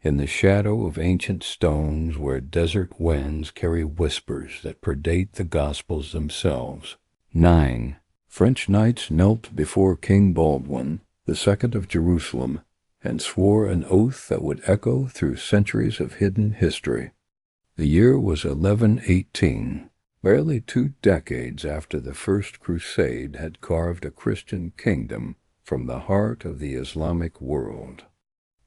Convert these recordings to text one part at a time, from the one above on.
in the shadow of ancient stones where desert winds carry whispers that predate the Gospels themselves. 9. French knights knelt before King Baldwin II of Jerusalem and swore an oath that would echo through centuries of hidden history. The year was 1118, barely 2 decades after the First Crusade had carved a Christian kingdom from the heart of the Islamic world.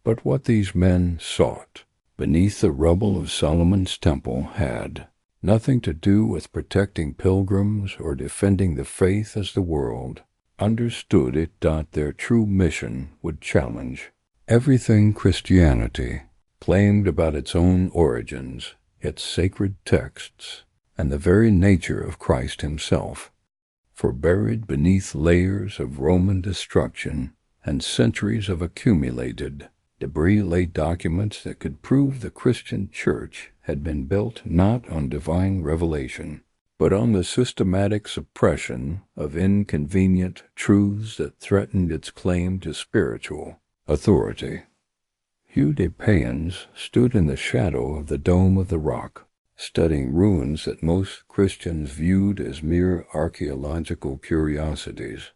But what these men sought beneath the rubble of Solomon's temple had nothing to do with protecting pilgrims or defending the faith as the world understood it. Their true mission would challenge everything Christianity claimed about its own origins, its sacred texts, and the very nature of Christ himself. For buried beneath layers of Roman destruction and centuries of accumulated debris lay documents that could prove the Christian Church had been built not on divine revelation, but on the systematic suppression of inconvenient truths that threatened its claim to spiritual authority. Hugh de Payens stood in the shadow of the Dome of the Rock, studying ruins that most Christians viewed as mere archaeological curiosities.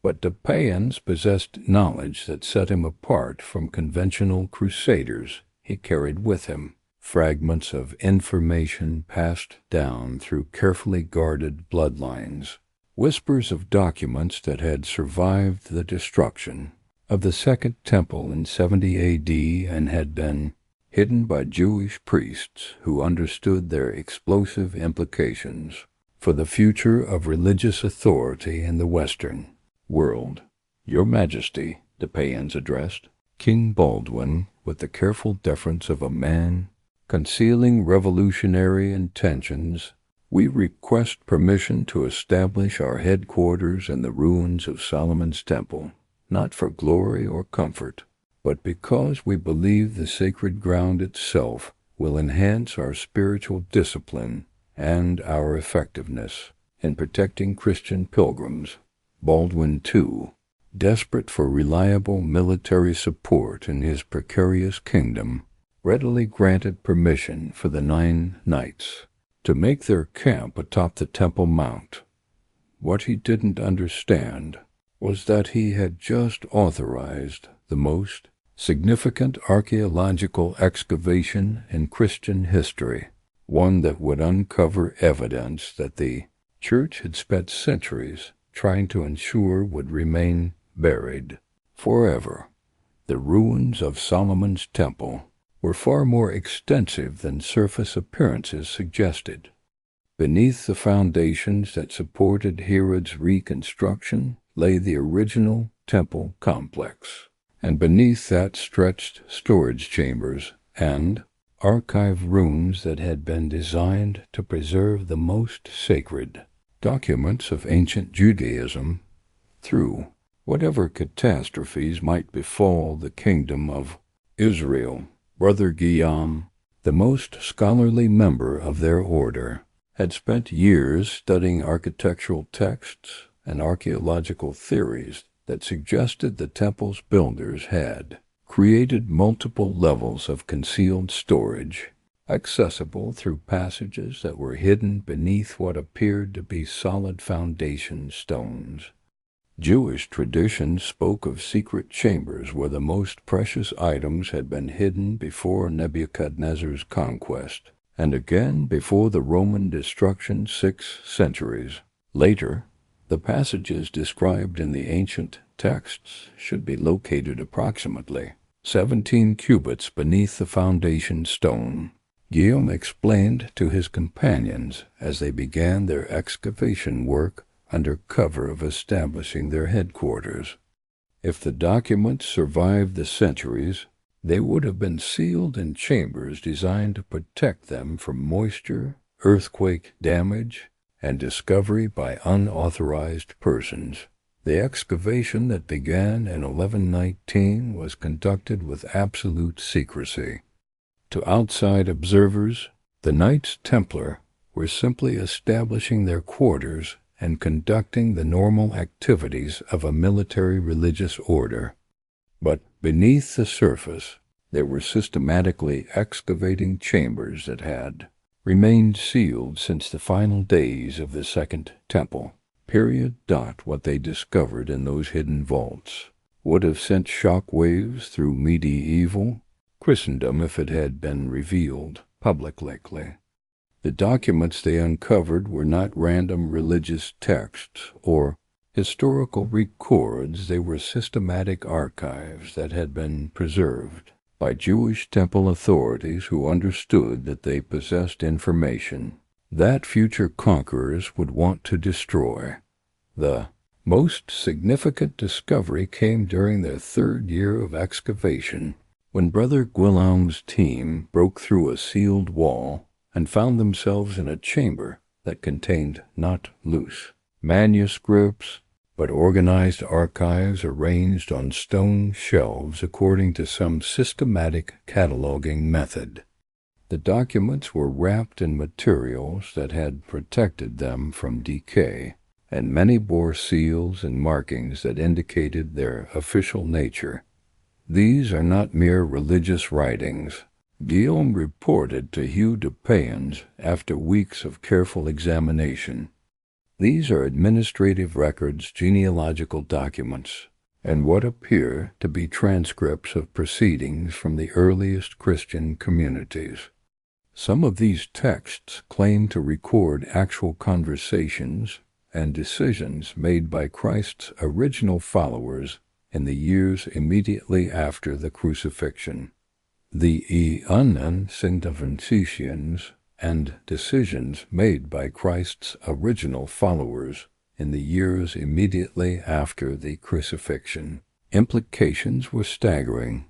But de Payens possessed knowledge that set him apart from conventional crusaders he carried with him, fragments of information passed down through carefully guarded bloodlines, whispers of documents that had survived the destruction of the Second Temple in 70 A.D. and had been hidden by Jewish priests who understood their explosive implications for the future of religious authority in the Western world. Your Majesty, de Payens addressed King Baldwin with the careful deference of a man concealing revolutionary intentions, we request permission to establish our headquarters in the ruins of Solomon's Temple, not for glory or comfort, but because we believe the sacred ground itself will enhance our spiritual discipline and our effectiveness in protecting Christian pilgrims. Baldwin II, desperate for reliable military support in his precarious kingdom, readily granted permission for the 9 knights to make their camp atop the Temple Mount. What he didn't understand was that he had just authorized the most significant archaeological excavation in Christian history, one that would uncover evidence that the Church had spent centuries trying to ensure would remain buried forever. The ruins of Solomon's Temple were far more extensive than surface appearances suggested. Beneath the foundations that supported Herod's reconstruction lay the original temple complex, and beneath that stretched storage chambers and archive rooms that had been designed to preserve the most sacred documents of ancient Judaism through whatever catastrophes might befall the kingdom of Israel. Brother Guillaume, the most scholarly member of their order, had spent years studying architectural texts and archaeological theories that suggested the temple's builders had created multiple levels of concealed storage, accessible through passages that were hidden beneath what appeared to be solid foundation stones. Jewish tradition spoke of secret chambers where the most precious items had been hidden before Nebuchadnezzar's conquest, and again before the Roman destruction 6 centuries later. The passages described in the ancient texts should be located approximately 17 cubits beneath the foundation stone. Guillaume explained to his companions as they began their excavation work under cover of establishing their headquarters. If the documents survived the centuries, they would have been sealed in chambers designed to protect them from moisture, earthquake damage, and discovery by unauthorized persons. The excavation that began in 1119 was conducted with absolute secrecy. To outside observers, the Knights Templar were simply establishing their quarters and conducting the normal activities of a military religious order. But beneath the surface, There were systematically excavating chambers that had remained sealed since the final days of the Second Temple. What they discovered in those hidden vaults would have sent shock waves through medieval Christendom if it had been revealed publicly. The documents they uncovered were not random religious texts or historical records. They were systematic archives that had been preserved by Jewish temple authorities who understood that they possessed information that future conquerors would want to destroy. The most significant discovery came during their third year of excavation, when Brother Guillaume's team broke through a sealed wall and found themselves in a chamber that contained not loose manuscripts, but organized archives arranged on stone shelves according to some systematic cataloging method. The documents were wrapped in materials that had protected them from decay, and many bore seals and markings that indicated their official nature. These are not mere religious writings. Guillaume reported to Hugh de Payens after weeks of careful examination. These are administrative records, genealogical documents, and what appear to be transcripts of proceedings from the earliest Christian communities. Some of these texts claim to record actual conversations and decisions made by Christ's original followers in the years immediately after the crucifixion. The interventions and decisions made by Christ's original followers in the years immediately after the crucifixion. Implications were staggering.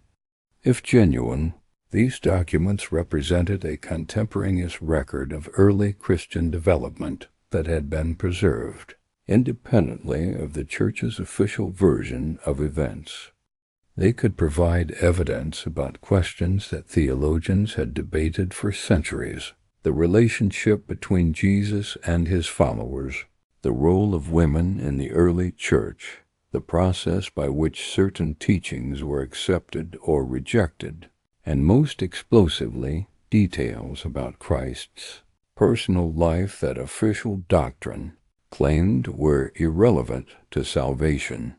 If genuine, these documents represented a contemporaneous record of early Christian development that had been preserved, independently of the Church's official version of events. They could provide evidence about questions that theologians had debated for centuries: the relationship between Jesus and his followers, the role of women in the early Church, the process by which certain teachings were accepted or rejected, and most explosively, details about Christ's personal life that official doctrine claimed were irrelevant to salvation.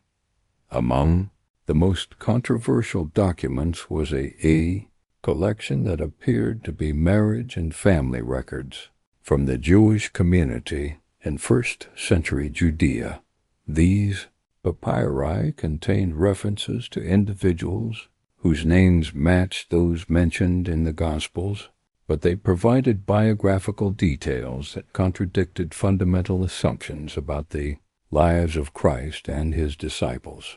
Among the most controversial documents was a collection that appeared to be marriage and family records from the Jewish community in first-century Judea. These papyri contained references to individuals whose names matched those mentioned in the Gospels, but they provided biographical details that contradicted fundamental assumptions about the lives of Christ and his disciples.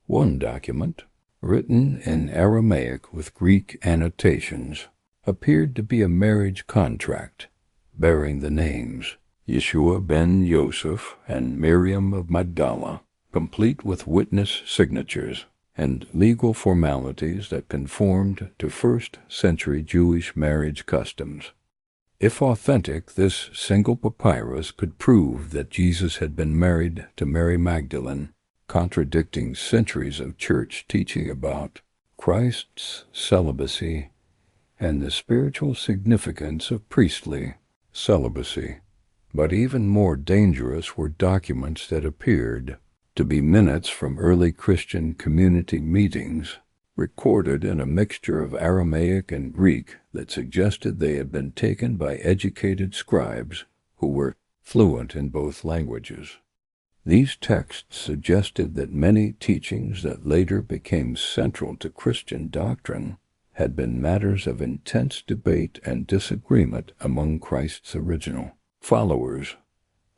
One document, written in Aramaic with Greek annotations, appeared to be a marriage contract bearing the names Yeshua ben Yosef and Miriam of Magdala, complete with witness signatures and legal formalities that conformed to first-century Jewish marriage customs. If authentic, this single papyrus could prove that Jesus had been married to Mary Magdalene, contradicting centuries of church teaching about Christ's celibacy and the spiritual significance of priestly celibacy. But even more dangerous were documents that appeared to be minutes from early Christian community meetings, recorded in a mixture of Aramaic and Greek that suggested they had been taken by educated scribes who were fluent in both languages. These texts suggested that many teachings that later became central to Christian doctrine had been matters of intense debate and disagreement among Christ's original followers.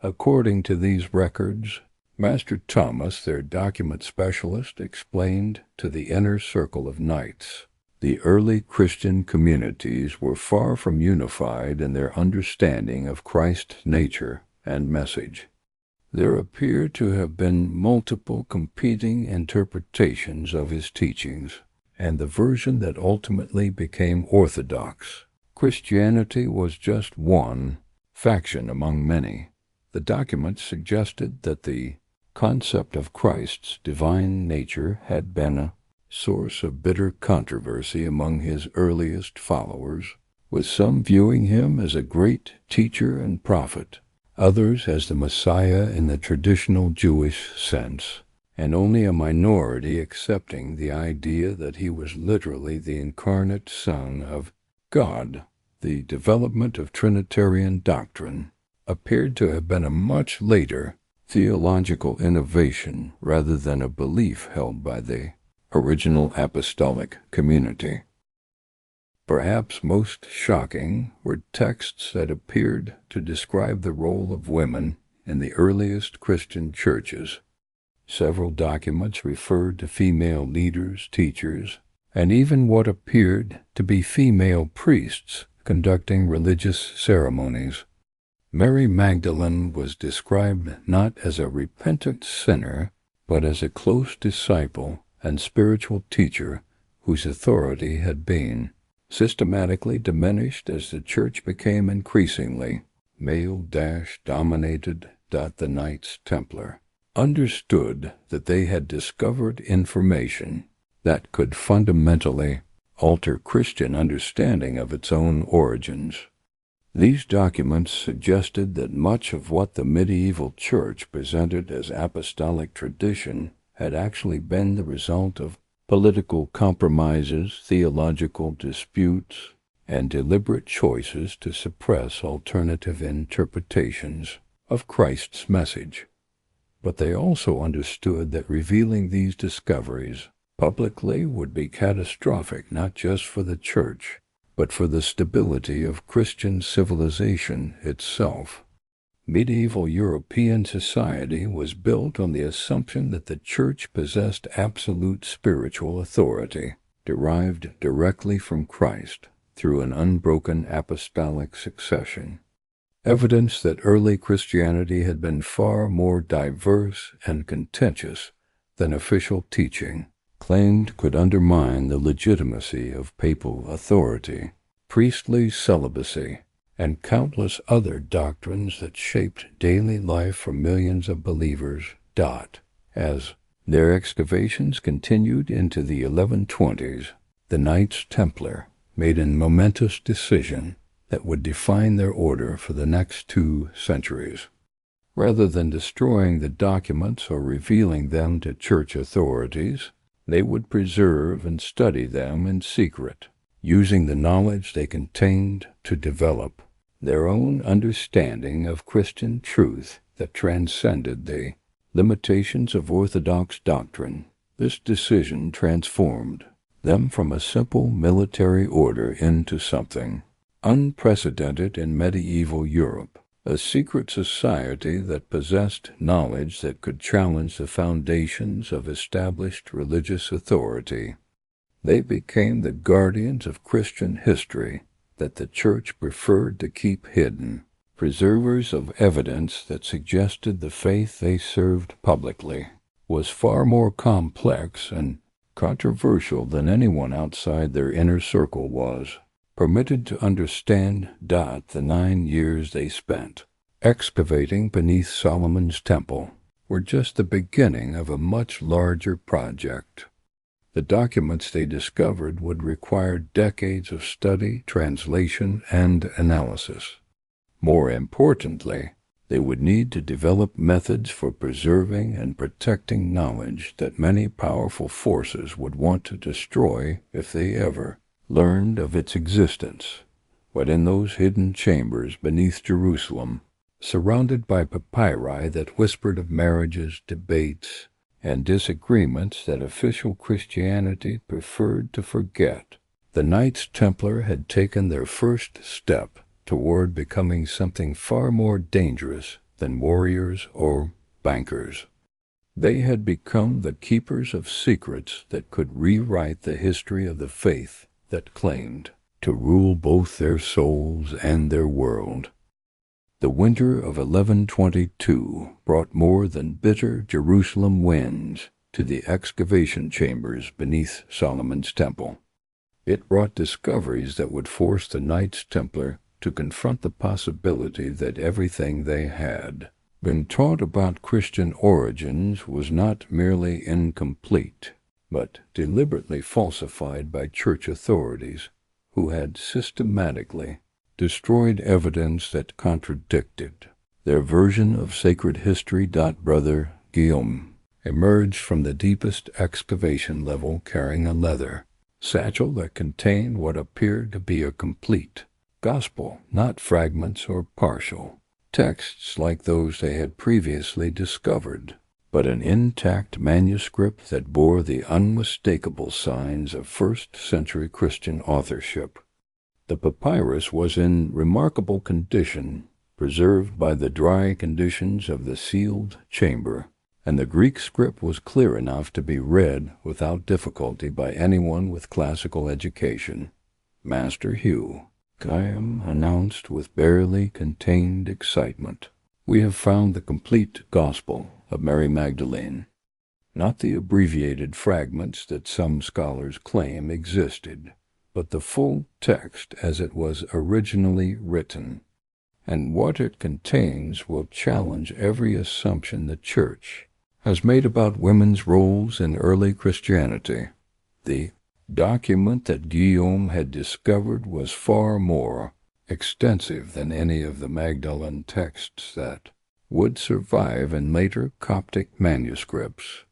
According to these records, Master Thomas, their document specialist, explained to the inner circle of knights, the early Christian communities were far from unified in their understanding of Christ's nature and message. There appear to have been multiple competing interpretations of his teachings, and the version that ultimately became orthodox Christianity was just one faction among many. The documents suggested that the concept of Christ's divine nature had been source of bitter controversy among his earliest followers, with some viewing him as a great teacher and prophet, others as the Messiah in the traditional Jewish sense, and only a minority accepting the idea that he was literally the incarnate Son of God. The development of Trinitarian doctrine appeared to have been a much later theological innovation rather than a belief held by the original apostolic community. Perhaps most shocking were texts that appeared to describe the role of women in the earliest Christian churches. Several documents referred to female leaders, teachers, and even what appeared to be female priests conducting religious ceremonies. Mary Magdalene was described not as a repentant sinner, but as a close disciple and spiritual teacher whose authority had been systematically diminished as the church became increasingly male-dominated. The Knights Templar understood that they had discovered information that could fundamentally alter Christian understanding of its own origins. These documents suggested that much of what the medieval church presented as apostolic tradition had actually been the result of political compromises, theological disputes, and deliberate choices to suppress alternative interpretations of Christ's message. But they also understood that revealing these discoveries publicly would be catastrophic not just for the church, but for the stability of Christian civilization itself. Medieval European society was built on the assumption that the church possessed absolute spiritual authority, derived directly from Christ through an unbroken apostolic succession. Evidence that early Christianity had been far more diverse and contentious than official teaching claimed could undermine the legitimacy of papal authority, priestly celibacy, and countless other doctrines that shaped daily life for millions of believers. As their excavations continued into the 1120s, the Knights Templar made a momentous decision that would define their order for the next 2 centuries. Rather than destroying the documents or revealing them to church authorities, they would preserve and study them in secret, using the knowledge they contained to develop their own understanding of Christian truth that transcended the limitations of orthodox doctrine. This decision transformed them from a simple military order into something unprecedented in medieval Europe, a secret society that possessed knowledge that could challenge the foundations of established religious authority. They became the guardians of Christian history that the Church preferred to keep hidden, preservers of evidence that suggested the faith they served publicly was far more complex and controversial than anyone outside their inner circle was permitted to understand. The 9 years they spent excavating beneath Solomon's temple were just the beginning of a much larger project. The documents they discovered would require decades of study, translation, and analysis. More importantly, they would need to develop methods for preserving and protecting knowledge that many powerful forces would want to destroy if they ever learned of its existence. But in those hidden chambers beneath Jerusalem, surrounded by papyri that whispered of marriages, debates, and disagreements that official Christianity preferred to forget, the Knights Templar had taken their first step toward becoming something far more dangerous than warriors or bankers. They had become the keepers of secrets that could rewrite the history of the faith that claimed to rule both their souls and their world. The winter of 1122 brought more than bitter Jerusalem winds to the excavation chambers beneath Solomon's temple. It brought discoveries that would force the Knights Templar to confront the possibility that everything they had been taught about Christian origins was not merely incomplete, but deliberately falsified by church authorities who had systematically destroyed evidence that contradicted their version of sacred history. Brother Guillaume emerged from the deepest excavation level carrying a leather satchel that contained what appeared to be a complete gospel, not fragments or partial texts like those they had previously discovered, but an intact manuscript that bore the unmistakable signs of first-century Christian authorship. The papyrus was in remarkable condition, preserved by the dry conditions of the sealed chamber, and the Greek script was clear enough to be read without difficulty by anyone with classical education. Master Hugh Guillaume announced with barely contained excitement, "We have found the complete gospel of Mary Magdalene." Not the abbreviated fragments that some scholars claim existed, but the full text as it was originally written. And what it contains will challenge every assumption the Church has made about women's roles in early Christianity. The document that Guillaume had discovered was far more extensive than any of the Magdalene texts that would survive in later Coptic manuscripts.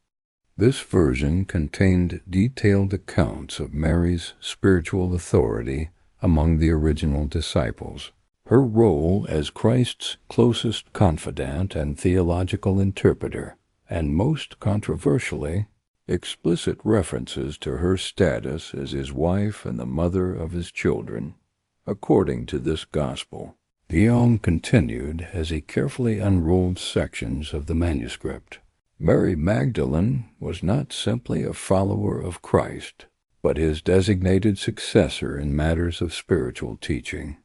This version contained detailed accounts of Mary's spiritual authority among the original disciples, her role as Christ's closest confidant and theological interpreter, and most controversially, explicit references to her status as his wife and the mother of his children. According to this gospel, Guillaume continued as he carefully unrolled sections of the manuscript. Mary Magdalene was not simply a follower of Christ, but his designated successor in matters of spiritual teaching.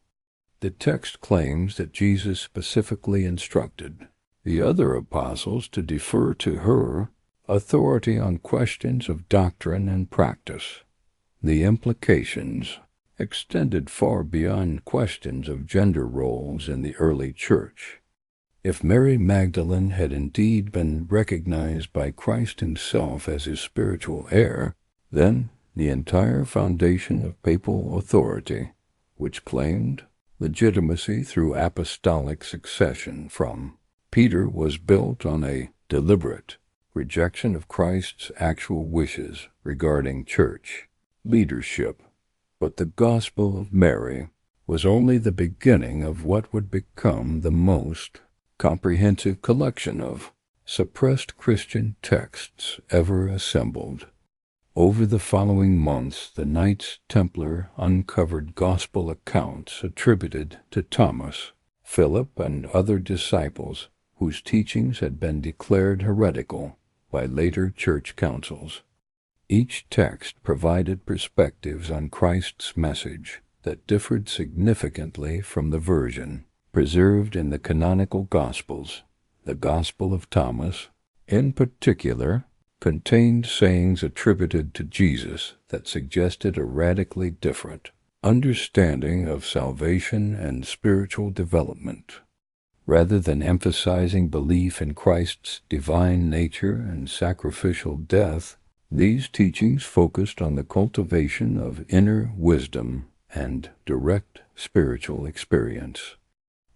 The text claims that Jesus specifically instructed the other apostles to defer to her authority on questions of doctrine and practice. The implications extended far beyond questions of gender roles in the early church. If Mary Magdalene had indeed been recognized by Christ himself as his spiritual heir, then the entire foundation of papal authority, which claimed legitimacy through apostolic succession from Peter, was built on a deliberate rejection of Christ's actual wishes regarding church leadership. But the Gospel of Mary was only the beginning of what would become the most comprehensive collection of suppressed Christian texts ever assembled. Over the following months, the Knights Templar uncovered gospel accounts attributed to Thomas, Philip, and other disciples whose teachings had been declared heretical by later church councils. Each text provided perspectives on Christ's message that differed significantly from the version preserved in the canonical Gospels. The Gospel of Thomas, in particular, contained sayings attributed to Jesus that suggested a radically different understanding of salvation and spiritual development. Rather than emphasizing belief in Christ's divine nature and sacrificial death, these teachings focused on the cultivation of inner wisdom and direct spiritual experience.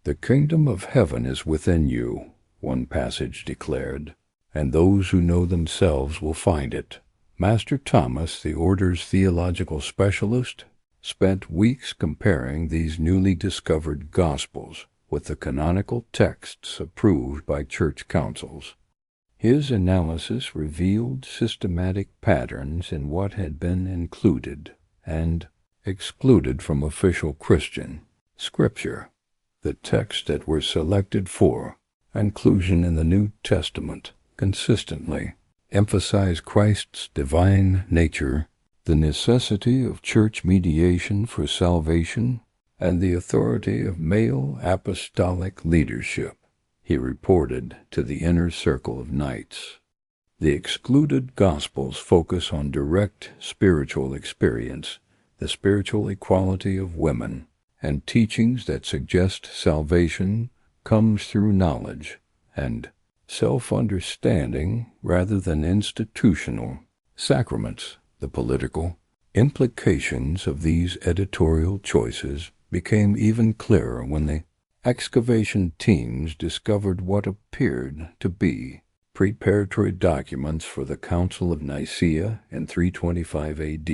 "The kingdom of heaven is within you," one passage declared, "and those who know themselves will find it." Master Thomas, the order's theological specialist, spent weeks comparing these newly discovered Gospels with the canonical texts approved by church councils. His analysis revealed systematic patterns in what had been included and excluded from official Christian scripture. The texts that were selected for inclusion in the New Testament consistently emphasize Christ's divine nature, the necessity of church mediation for salvation, and the authority of male apostolic leadership, he reported to the inner circle of knights. The excluded Gospels focus on direct spiritual experience, the spiritual equality of women, and teachings that suggest salvation comes through knowledge and self-understanding rather than institutional sacraments. The political implications of these editorial choices became even clearer when the excavation teams discovered what appeared to be preparatory documents for the Council of Nicea in 325 AD.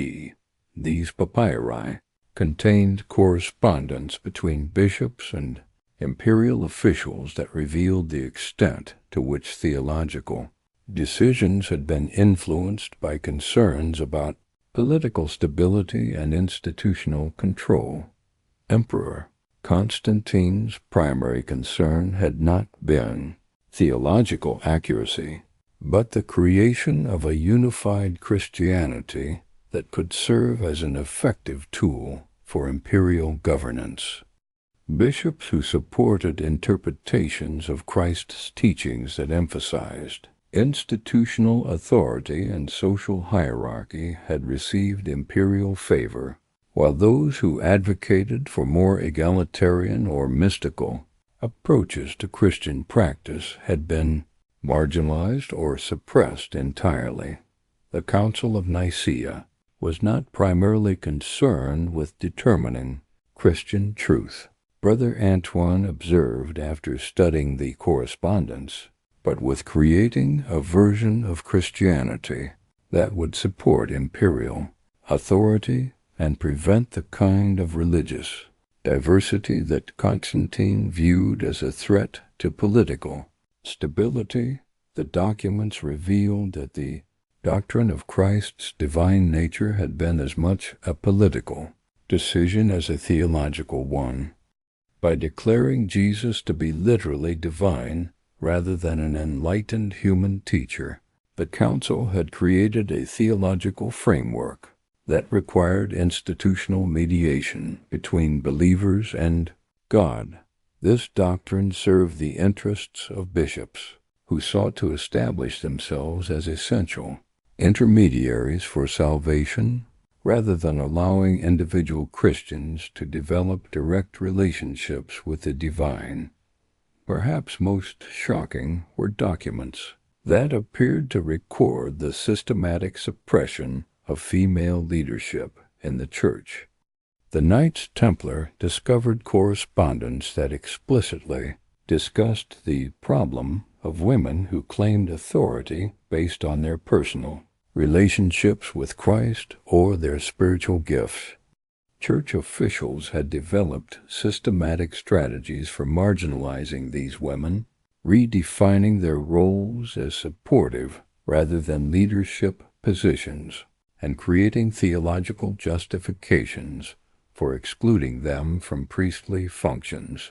These papyri contained correspondence between bishops and imperial officials that revealed the extent to which theological decisions had been influenced by concerns about political stability and institutional control. Emperor Constantine's primary concern had not been theological accuracy, but the creation of a unified Christianity that could serve as an effective tool for imperial governance. Bishops who supported interpretations of Christ's teachings that emphasized institutional authority and social hierarchy had received imperial favor, while those who advocated for more egalitarian or mystical approaches to Christian practice had been marginalized or suppressed entirely. The Council of Nicea was not primarily concerned with determining Christian truth, Brother Antoine observed after studying the correspondence, but with creating a version of Christianity that would support imperial authority and prevent the kind of religious diversity that Constantine viewed as a threat to political stability. The documents revealed that the doctrine of Christ's divine nature had been as much a political decision as a theological one. By declaring Jesus to be literally divine rather than an enlightened human teacher, the Council had created a theological framework that required institutional mediation between believers and God. This doctrine served the interests of bishops, who sought to establish themselves as essential intermediaries for salvation, rather than allowing individual Christians to develop direct relationships with the divine. Perhaps most shocking were documents that appeared to record the systematic suppression of female leadership in the Church. The Knights Templar discovered correspondence that explicitly discussed the problem of women who claimed authority based on their personal relationships with Christ or their spiritual gifts. Church officials had developed systematic strategies for marginalizing these women, redefining their roles as supportive rather than leadership positions, and creating theological justifications for excluding them from priestly functions.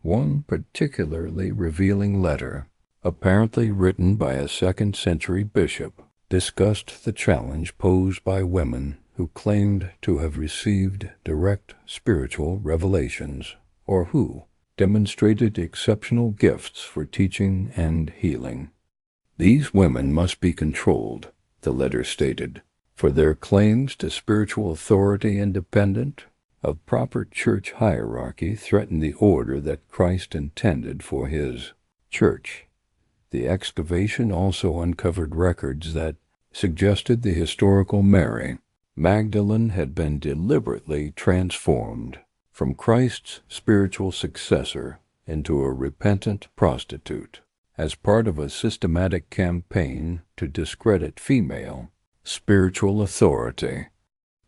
One particularly revealing letter, apparently written by a second-century bishop, discussed the challenge posed by women who claimed to have received direct spiritual revelations, or who demonstrated exceptional gifts for teaching and healing. These women must be controlled, the letter stated, for their claims to spiritual authority independent of proper church hierarchy threaten the order that Christ intended for his church. The excavation also uncovered records that suggested the historical Mary Magdalene had been deliberately transformed from Christ's spiritual successor into a repentant prostitute as part of a systematic campaign to discredit female spiritual authority.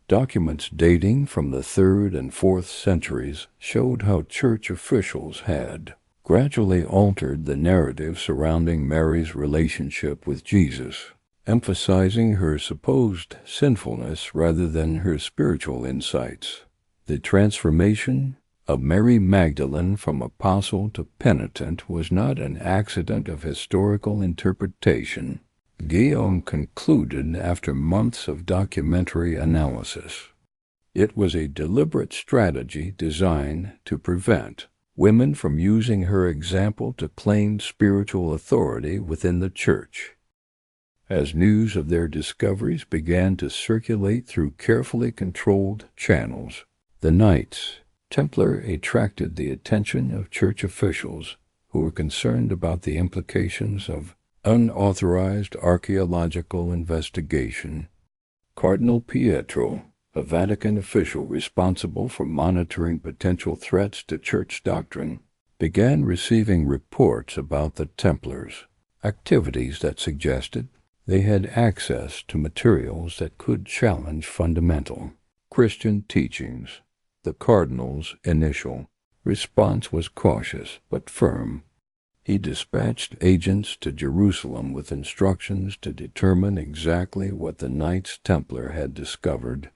Documents dating from the 3rd and 4th centuries showed how church officials had gradually altered the narrative surrounding Mary's relationship with Jesus, emphasizing her supposed sinfulness rather than her spiritual insights. The transformation of Mary Magdalene from apostle to penitent was not an accident of historical interpretation, Guillaume concluded after months of documentary analysis. It was a deliberate strategy designed to prevent women from using her example to claim spiritual authority within the Church. As news of their discoveries began to circulate through carefully controlled channels, the Knights Templar attracted the attention of church officials who were concerned about the implications of Unauthorized archaeological investigation. Cardinal Pietro, a Vatican official responsible for monitoring potential threats to church doctrine, began receiving reports about the Templars, activities that suggested they had access to materials that could challenge fundamental Christian teachings. The cardinal's initial response was cautious but firm. He dispatched agents to Jerusalem with instructions to determine exactly what the Knights Templar had discovered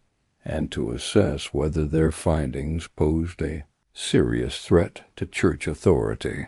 and to assess whether their findings posed a serious threat to church authority.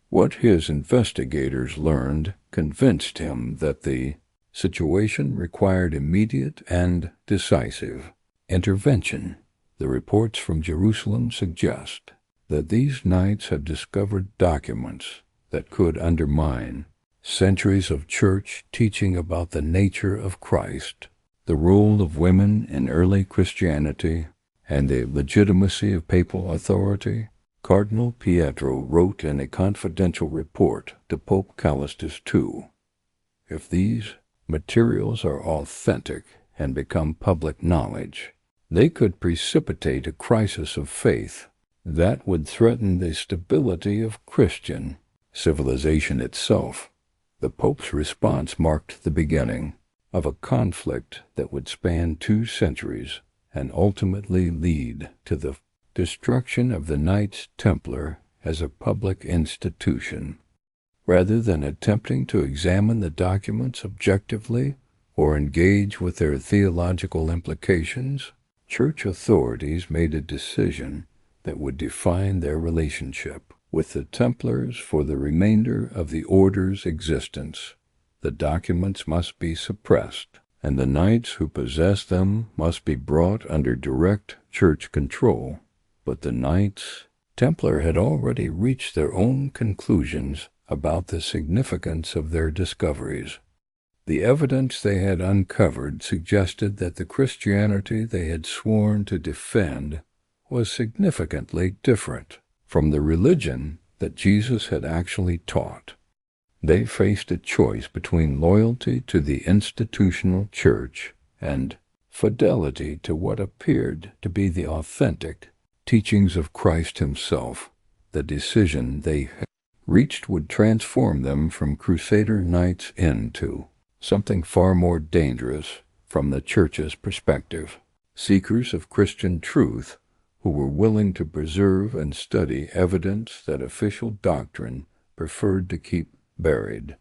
What his investigators learned convinced him that the situation required immediate and decisive intervention. The reports from Jerusalem suggest that these knights had discovered documents that could undermine centuries of church teaching about the nature of Christ, the role of women in early Christianity, and the legitimacy of papal authority. Cardinal Pietro wrote in a confidential report to Pope Callistus II, "If these materials are authentic and become public knowledge, they could precipitate a crisis of faith that would threaten the stability of Christian civilization itself." The Pope's response marked the beginning of a conflict that would span 2 centuries and ultimately lead to the destruction of the Knights Templar as a public institution. Rather than attempting to examine the documents objectively or engage with their theological implications, church authorities made a decision that would define their relationship with the Templars for the remainder of the order's existence. The documents must be suppressed, and the knights who possess them must be brought under direct church control. But the Knights Templar had already reached their own conclusions about the significance of their discoveries. The evidence they had uncovered suggested that the Christianity they had sworn to defend was significantly different from the religion that Jesus had actually taught. They faced a choice between loyalty to the institutional church and fidelity to what appeared to be the authentic teachings of Christ himself. The decision they reached would transform them from Crusader knights into something far more dangerous from the church's perspective: seekers of Christian truth who were willing to preserve and study evidence that official doctrine preferred to keep buried.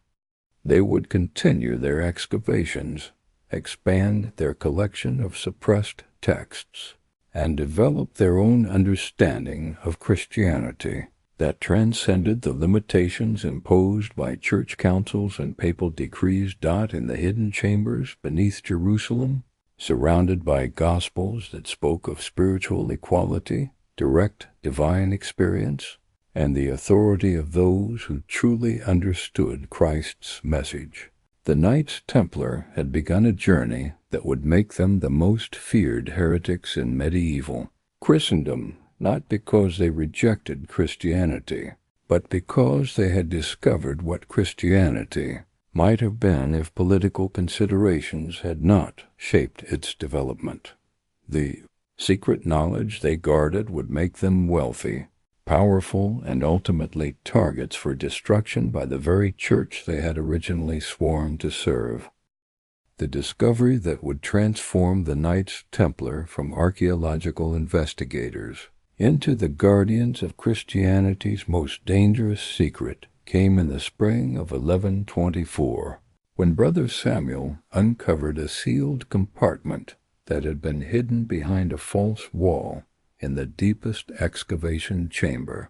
They would continue their excavations, expand their collection of suppressed texts, and develop their own understanding of Christianity that transcended the limitations imposed by church councils and papal decrees. In the hidden chambers beneath Jerusalem, surrounded by gospels that spoke of spiritual equality, direct divine experience, and the authority of those who truly understood Christ's message, the Knights Templar had begun a journey that would make them the most feared heretics in medieval Christendom, not because they rejected Christianity, but because they had discovered what Christianity might have been if political considerations had not shaped its development. The secret knowledge they guarded would make them wealthy, powerful, and ultimately targets for destruction by the very church they had originally sworn to serve. The discovery that would transform the Knights Templar from archaeological investigators into the guardians of Christianity's most dangerous secret came in the spring of 1124, when Brother Samuel uncovered a sealed compartment that had been hidden behind a false wall in the deepest excavation chamber.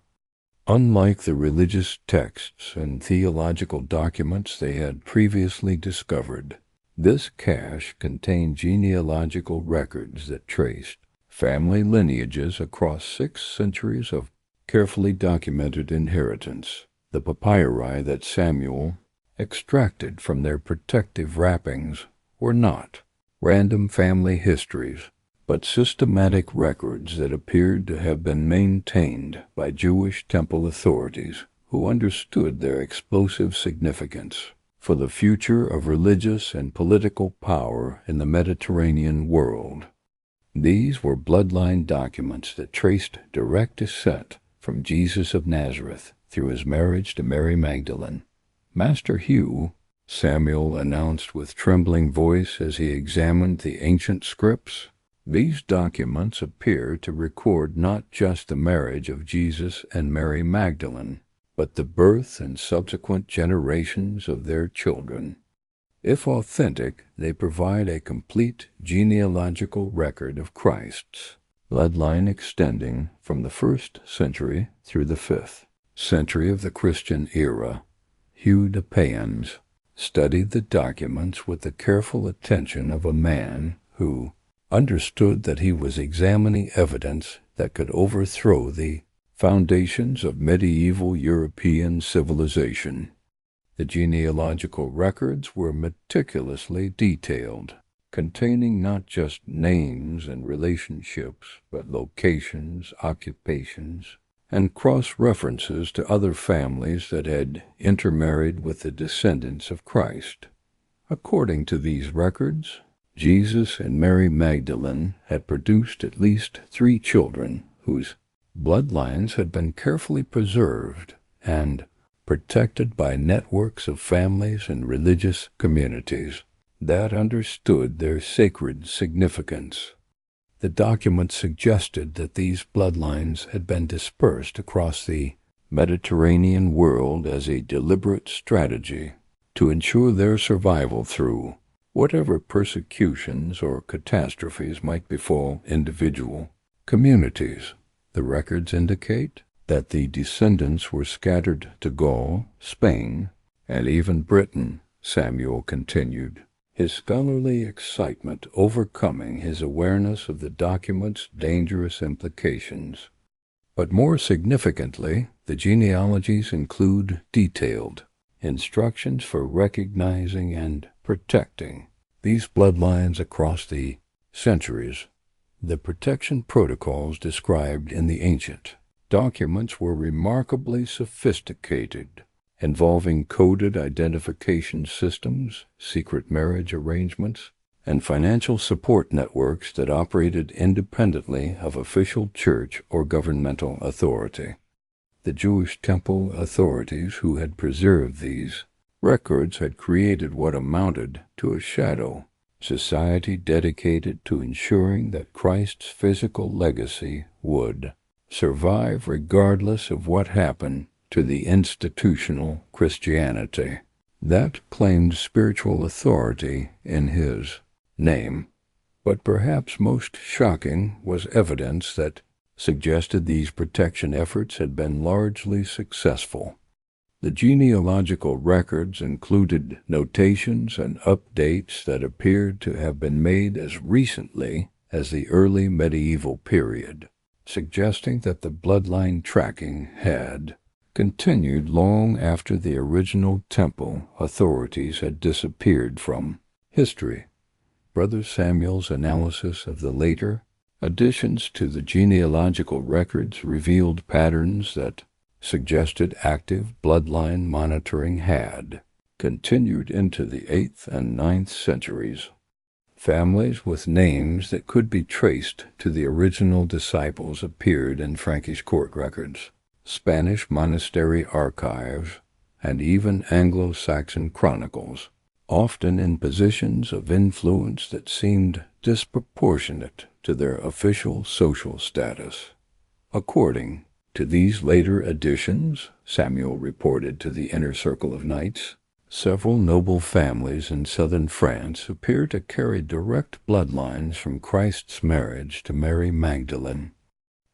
Unlike the religious texts and theological documents they had previously discovered, this cache contained genealogical records that traced family lineages across 6 centuries of carefully documented inheritance. The papyri that Samuel extracted from their protective wrappings were not random family histories, but systematic records that appeared to have been maintained by Jewish temple authorities who understood their explosive significance. for the future of religious and political power in the Mediterranean world. These were bloodline documents that traced direct descent from Jesus of Nazareth through his marriage to Mary Magdalene. "Master Hugh," Samuel announced with trembling voice as he examined the ancient scripts, "these documents appear to record not just the marriage of Jesus and Mary Magdalene, but the birth and subsequent generations of their children. If authentic, they provide a complete genealogical record of Christ's bloodline extending from the 1st century through the 5th century of the Christian era." Hugh de Payens studied the documents with the careful attention of a man who understood that he was examining evidence that could overthrow the foundations of medieval European civilization. The genealogical records were meticulously detailed, containing not just names and relationships, but locations, occupations, and cross-references to other families that had intermarried with the descendants of Christ. According to these records, Jesus and Mary Magdalene had produced at least 3 children whose bloodlines had been carefully preserved and protected by networks of families and religious communities that understood their sacred significance. The documents suggested that these bloodlines had been dispersed across the Mediterranean world as a deliberate strategy to ensure their survival through whatever persecutions or catastrophes might befall individual communities. The records indicate that the descendants were scattered to Gaul, Spain, and even Britain, Samuel continued, his scholarly excitement overcoming his awareness of the document's dangerous implications. But more significantly, the genealogies include detailed instructions for recognizing and protecting these bloodlines across the centuries. The protection protocols described in the ancient documents were remarkably sophisticated, involving coded identification systems, secret marriage arrangements, and financial support networks that operated independently of official church or governmental authority. The Jewish temple authorities who had preserved these records had created what amounted to a shadow society dedicated to ensuring that Christ's physical legacy would survive regardless of what happened to the institutional Christianity that claimed spiritual authority in his name. But perhaps most shocking was evidence that suggested these protection efforts had been largely successful. The genealogical records included notations and updates that appeared to have been made as recently as the early medieval period, suggesting that the bloodline tracking had continued long after the original temple authorities had disappeared from history. Brother Samuel's analysis of the later additions to the genealogical records revealed patterns that suggested active bloodline monitoring had continued into the 8th and 9th centuries. Families with names that could be traced to the original disciples appeared in Frankish court records, Spanish monastery archives, and even Anglo-Saxon chronicles, often in positions of influence that seemed disproportionate to their official social status. According to these later additions, Samuel reported to the inner circle of knights, several noble families in southern France appear to carry direct bloodlines from Christ's marriage to Mary Magdalene.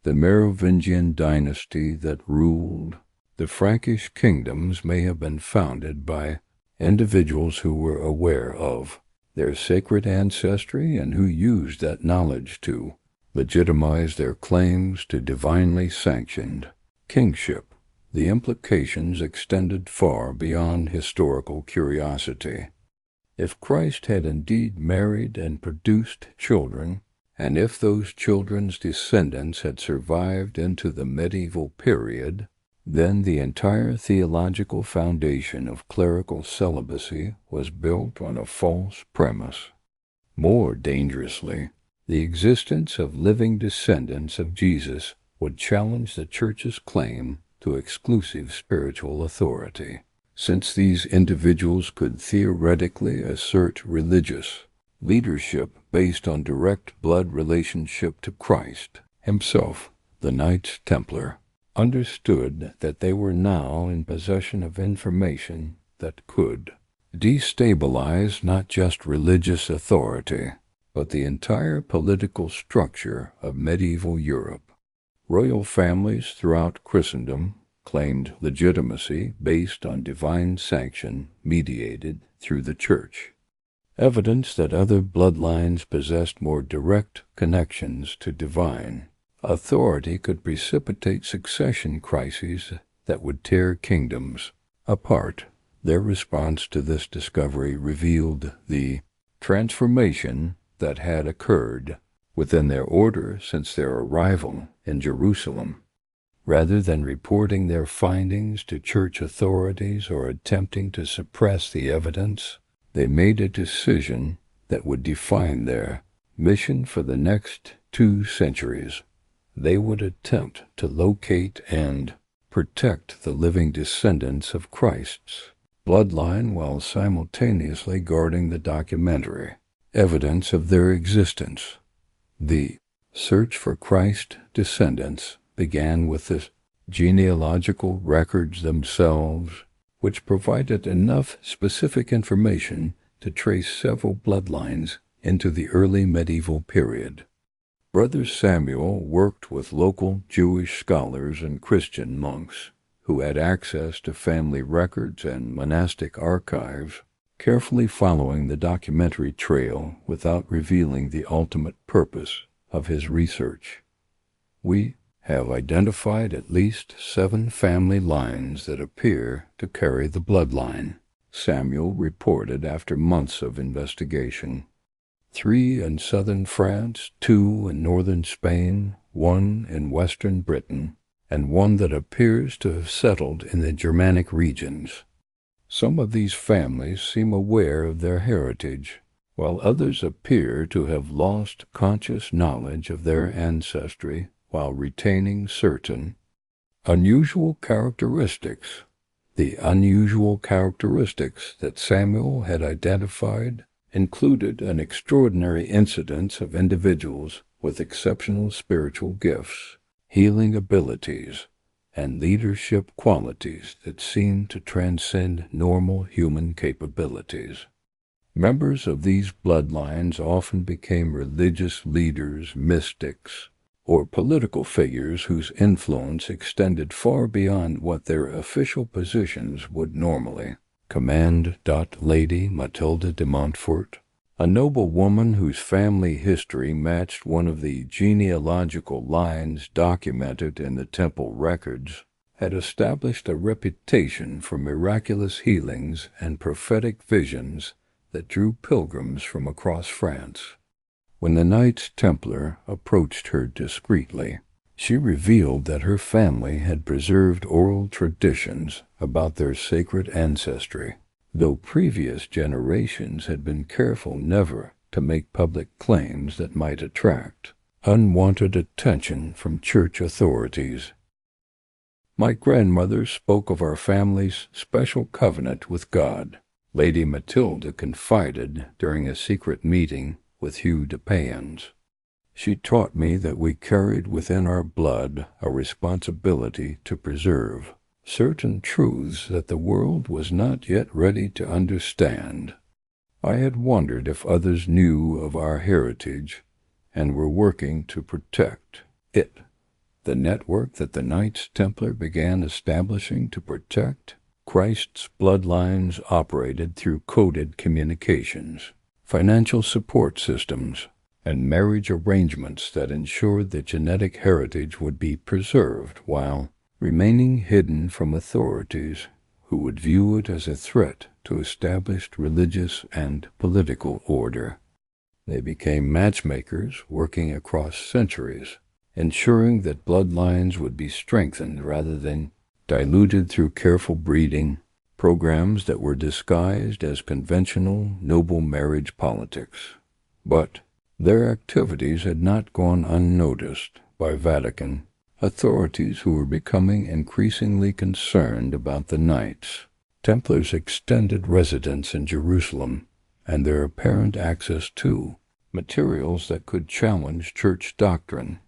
The Merovingian dynasty that ruled the Frankish kingdoms may have been founded by individuals who were aware of their sacred ancestry and who used that knowledge to legitimize their claims to divinely sanctioned kingship. The implications extended far beyond historical curiosity. If Christ had indeed married and produced children, and if those children's descendants had survived into the medieval period, Then the entire theological foundation of clerical celibacy was built on a false premise. More dangerously, the existence of living descendants of Jesus would challenge the Church's claim to exclusive spiritual authority, since these individuals could theoretically assert religious leadership based on direct blood relationship to Christ himself. The Knights Templar understood that they were now in possession of information that could destabilize not just religious authority, but the entire political structure of medieval Europe. Royal families throughout Christendom claimed legitimacy based on divine sanction mediated through the Church. Evidence that other bloodlines possessed more direct connections to divine authority could precipitate succession crises that would tear kingdoms apart. Their response to this discovery revealed the transformation that had occurred within their order since their arrival in Jerusalem. Rather than reporting their findings to church authorities or attempting to suppress the evidence, they made a decision that would define their mission for the next 2 centuries. They would attempt to locate and protect the living descendants of Christ's bloodline while simultaneously guarding the documentary evidence of their existence. The search for Christ's descendants began with the genealogical records themselves, which provided enough specific information to trace several bloodlines into the early medieval period. Brother Samuel worked with local Jewish scholars and Christian monks who had access to family records and monastic archives, carefully following the documentary trail without revealing the ultimate purpose of his research. We have identified at least 7 family lines that appear to carry the bloodline, Samuel reported after months of investigation. 3 in southern France, 2 in northern Spain, 1 in western Britain, and 1 that appears to have settled in the Germanic regions. Some of these families seem aware of their heritage, while others appear to have lost conscious knowledge of their ancestry while retaining certain unusual characteristics. The unusual characteristics that Samuel had identified included an extraordinary incidence of individuals with exceptional spiritual gifts, healing abilities, and leadership qualities that seemed to transcend normal human capabilities. Members of these bloodlines often became religious leaders, mystics, or political figures whose influence extended far beyond what their official positions would normally command. Lady Matilda de Montfort, a noble woman whose family history matched one of the genealogical lines documented in the temple records, had established a reputation for miraculous healings and prophetic visions that drew pilgrims from across France. When the Knights Templar approached her discreetly, she revealed that her family had preserved oral traditions about their sacred ancestry, though previous generations had been careful never to make public claims that might attract unwanted attention from church authorities. My grandmother spoke of our family's special covenant with God, Lady Matilda confided during a secret meeting with Hugh de Payens. She taught me that we carried within our blood a responsibility to preserve certain truths that the world was not yet ready to understand. I had wondered if others knew of our heritage and were working to protect it. The network that the Knights Templar began establishing to protect Christ's bloodlines operated through coded communications, financial support systems, and marriage arrangements that ensured that genetic heritage would be preserved while remaining hidden from authorities who would view it as a threat to established religious and political order. They became matchmakers working across centuries, ensuring that bloodlines would be strengthened rather than diluted through careful breeding, programs that were disguised as conventional noble marriage politics. But their activities had not gone unnoticed by Vatican authorities who were becoming increasingly concerned about the Knights Templars' extended residence in Jerusalem and their apparent access to materials that could challenge church doctrine.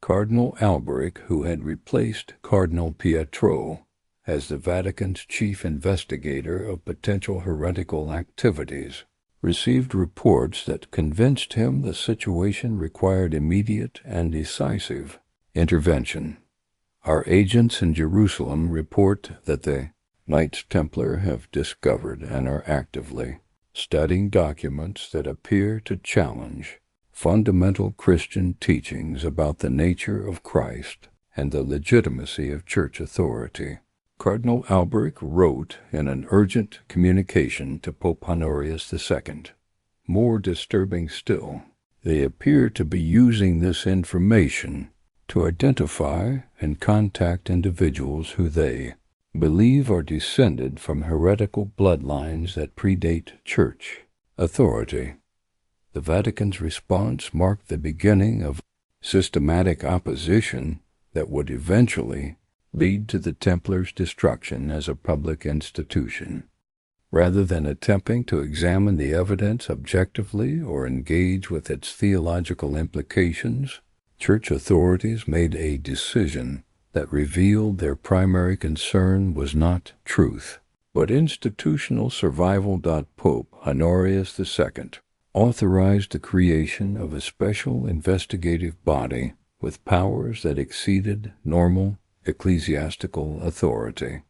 Cardinal Alberic, who had replaced Cardinal Pietro as the Vatican's chief investigator of potential heretical activities, received reports that convinced him the situation required immediate and decisive intervention. Our agents in Jerusalem report that the Knights Templar have discovered and are actively studying documents that appear to challenge fundamental Christian teachings about the nature of Christ and the legitimacy of church authority. Cardinal Alberic wrote in an urgent communication to Pope Honorius II. More disturbing still, they appear to be using this information to identify and contact individuals who they believe are descended from heretical bloodlines that predate church authority. The Vatican's response marked the beginning of systematic opposition that would eventually lead to the Templars' destruction as a public institution. Rather than attempting to examine the evidence objectively or engage with its theological implications, church authorities made a decision that revealed their primary concern was not truth, but institutional survival. Pope Honorius II authorized the creation of a special investigative body with powers that exceeded normal ecclesiastical authority.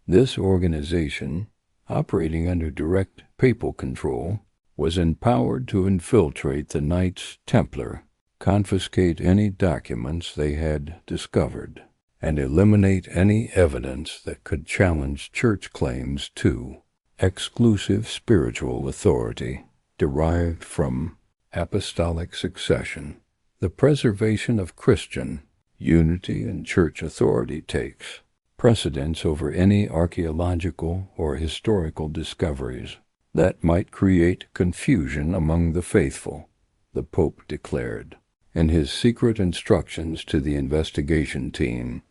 This organization, operating under direct papal control, was empowered to infiltrate the Knights Templar, confiscate any documents they had discovered, and eliminate any evidence that could challenge church claims to exclusive spiritual authority derived from apostolic succession. The preservation of Christian unity and church authority takes precedence over any archaeological or historical discoveries that might create confusion among the faithful, the Pope declared in his secret instructions to the investigation team.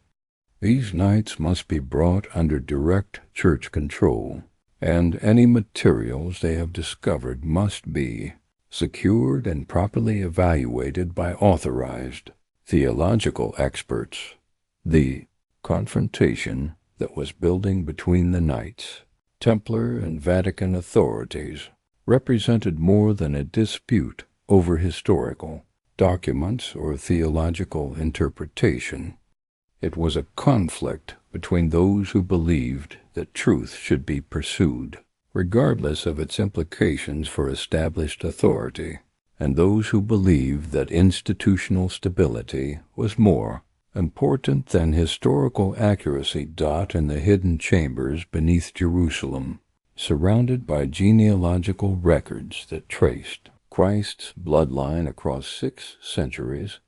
These knights must be brought under direct church control, and any materials they have discovered must be secured and properly evaluated by authorized theological experts. The confrontation that was building between the Knights Templar and Vatican authorities represented more than a dispute over historical documents or theological interpretation. It was a conflict between those who believed that truth should be pursued, regardless of its implications for established authority, and those who believed that institutional stability was more important than historical accuracy. In the hidden chambers beneath Jerusalem, surrounded by genealogical records that traced Christ's bloodline across 6 centuries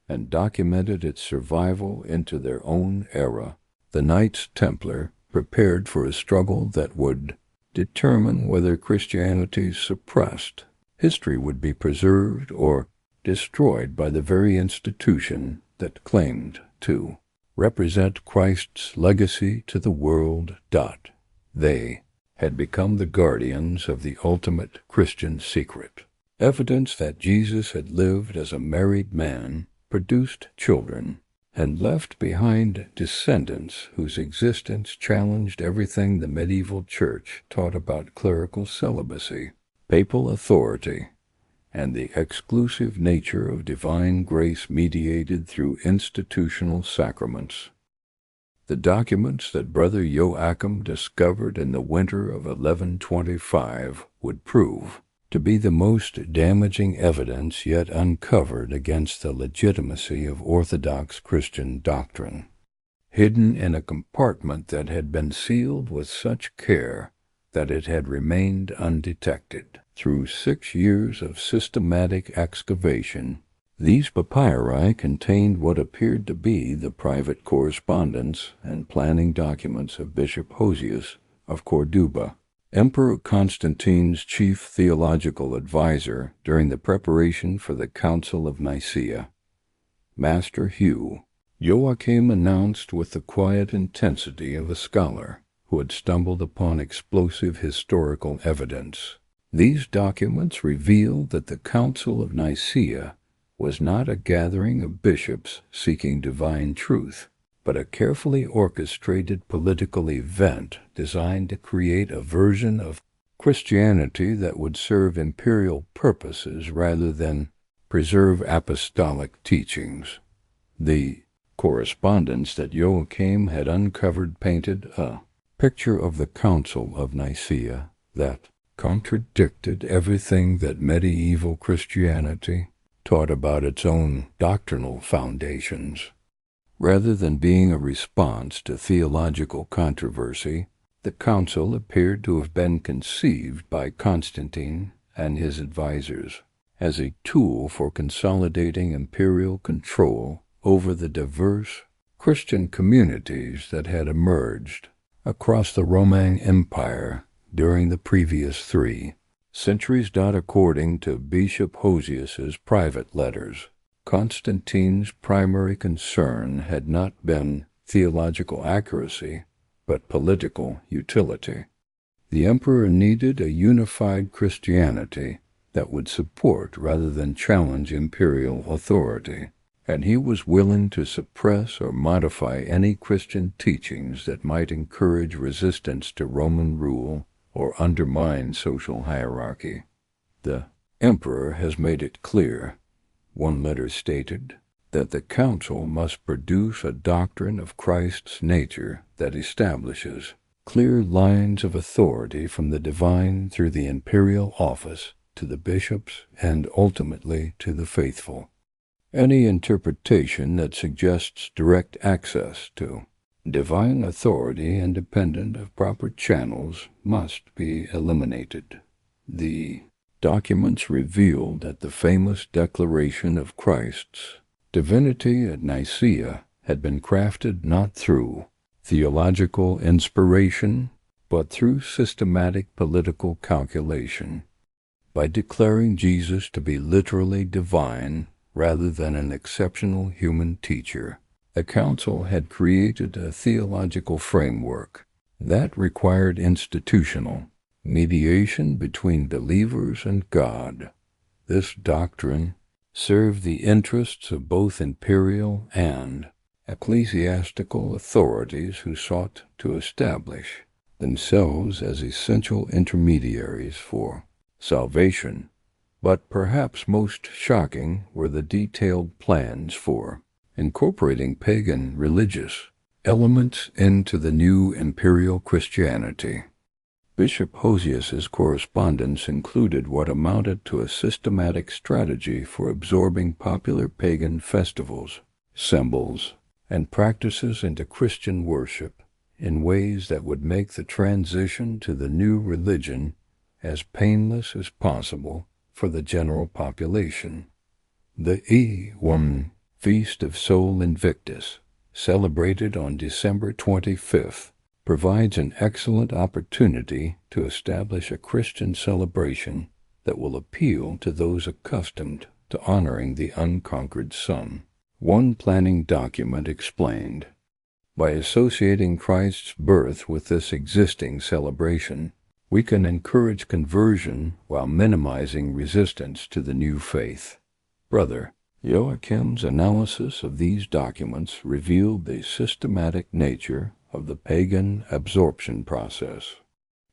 and documented its survival into their own era, the Knights Templar prepared for a struggle that would determine whether Christianity's suppressed history would be preserved or destroyed by the very institution that claimed to represent Christ's legacy to the world. They had become the guardians of the ultimate Christian secret. Evidence that Jesus had lived as a married man, produced children, and left behind descendants whose existence challenged everything the medieval church taught about clerical celibacy, papal authority, and the exclusive nature of divine grace mediated through institutional sacraments. The documents that Brother Joachim discovered in the winter of 1125 would prove to be the most damaging evidence yet uncovered against the legitimacy of Orthodox Christian doctrine. Hidden in a compartment that had been sealed with such care that it had remained undetected through 6 years of systematic excavation, These papyri contained what appeared to be the private correspondence and planning documents of Bishop Hosius of Corduba, Emperor Constantine's chief theological advisor during the preparation for the Council of Nicea. Master Hugh, Joachim announced with the quiet intensity of a scholar who had stumbled upon explosive historical evidence. These documents revealed that the Council of Nicea was not a gathering of bishops seeking divine truth, but a carefully orchestrated political event designed to create a version of Christianity that would serve imperial purposes rather than preserve apostolic teachings. The correspondence that Joachim had uncovered painted a picture of the Council of Nicea that contradicted everything that medieval Christianity taught about its own doctrinal foundations. Rather than being a response to theological controversy, the council appeared to have been conceived by Constantine and his advisors as a tool for consolidating imperial control over the diverse Christian communities that had emerged across the Roman Empire during the previous 3 centuries. According to Bishop Hosius's private letters, Constantine's primary concern had not been theological accuracy, but political utility. The emperor needed a unified Christianity that would support rather than challenge imperial authority, and he was willing to suppress or modify any Christian teachings that might encourage resistance to Roman rule or undermine social hierarchy. The emperor has made it clear, one letter stated, that the council must produce a doctrine of Christ's nature that establishes clear lines of authority from the divine through the imperial office to the bishops and ultimately to the faithful. Any interpretation that suggests direct access to divine authority independent of proper channels must be eliminated. The documents revealed that the famous declaration of Christ's divinity at Nicea had been crafted not through theological inspiration, but through systematic political calculation. By declaring Jesus to be literally divine rather than an exceptional human teacher, the council had created a theological framework that required institutional mediation between believers and God. This doctrine served the interests of both imperial and ecclesiastical authorities who sought to establish themselves as essential intermediaries for salvation. But perhaps most shocking were the detailed plans for incorporating pagan religious elements into the new imperial Christianity. Bishop Hosius's correspondence included what amounted to a systematic strategy for absorbing popular pagan festivals, symbols, and practices into Christian worship in ways that would make the transition to the new religion as painless as possible for the general population. The E1 Feast of Sol Invictus, celebrated on December 25th, provides an excellent opportunity to establish a Christian celebration that will appeal to those accustomed to honoring the unconquered sun. One planning document explained, by associating Christ's birth with this existing celebration, we can encourage conversion while minimizing resistance to the new faith. Brother Joachim's analysis of these documents revealed the systematic nature of the pagan absorption process.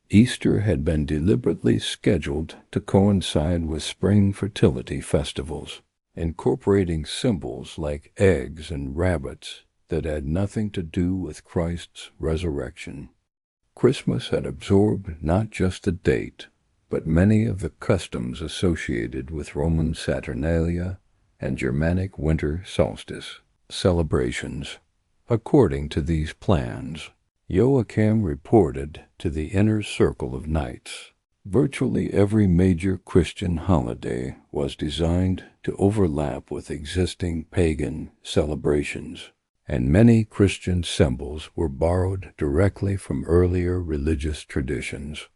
Easter had been deliberately scheduled to coincide with spring fertility festivals, incorporating symbols like eggs and rabbits that had nothing to do with Christ's resurrection. Christmas had absorbed not just the date, but many of the customs associated with Roman Saturnalia and Germanic winter solstice celebrations. According to these plans, Joachim reported to the inner circle of knights Virtually every major Christian holiday was designed to overlap with existing pagan celebrations, and many Christian symbols were borrowed directly from earlier religious traditions.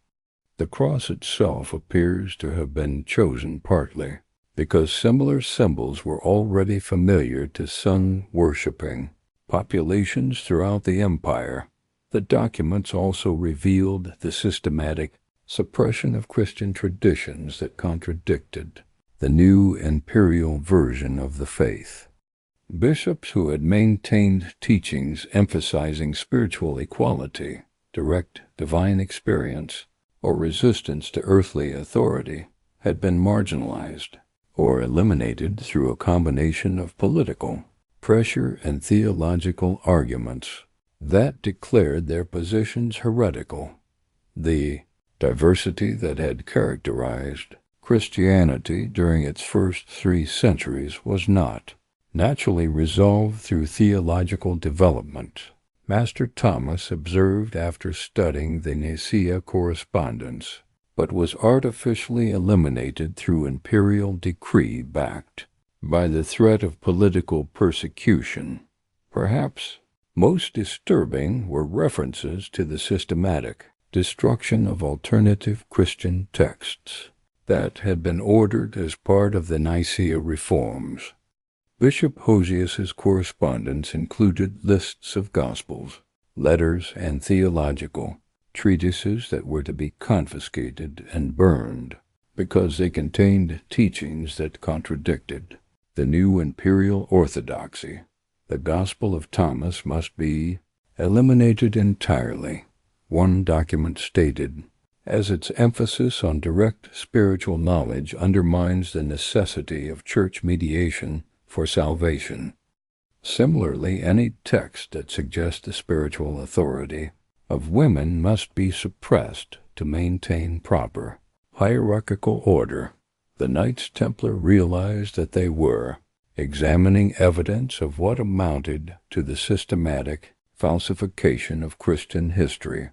The cross itself appears to have been chosen partly because similar symbols were already familiar to sun-worshipping populations throughout the empire. The documents also revealed the systematic suppression of Christian traditions that contradicted the new imperial version of the faith. Bishops who had maintained teachings emphasizing spiritual equality, direct divine experience, or resistance to earthly authority had been marginalized or eliminated through a combination of political pressure and theological arguments that declared their positions heretical. The diversity that had characterized Christianity during its first 3 centuries was not naturally resolved through theological development. Master Thomas observed after studying the Nicea correspondence, but was artificially eliminated through imperial decree backed by the threat of political persecution. Perhaps most disturbing were references to the systematic destruction of alternative Christian texts that had been ordered as part of the Nicea reforms. Bishop Hosius's correspondence included lists of gospels, letters, and theological treatises that were to be confiscated and burned because they contained teachings that contradicted the new imperial orthodoxy. The Gospel of Thomas must be eliminated entirely, one document stated, as its emphasis on direct spiritual knowledge undermines the necessity of church mediation for salvation. Similarly, any text that suggests the spiritual authority of women must be suppressed to maintain proper hierarchical order. The Knights Templar realized that they were examining evidence of what amounted to the systematic falsification of Christian history.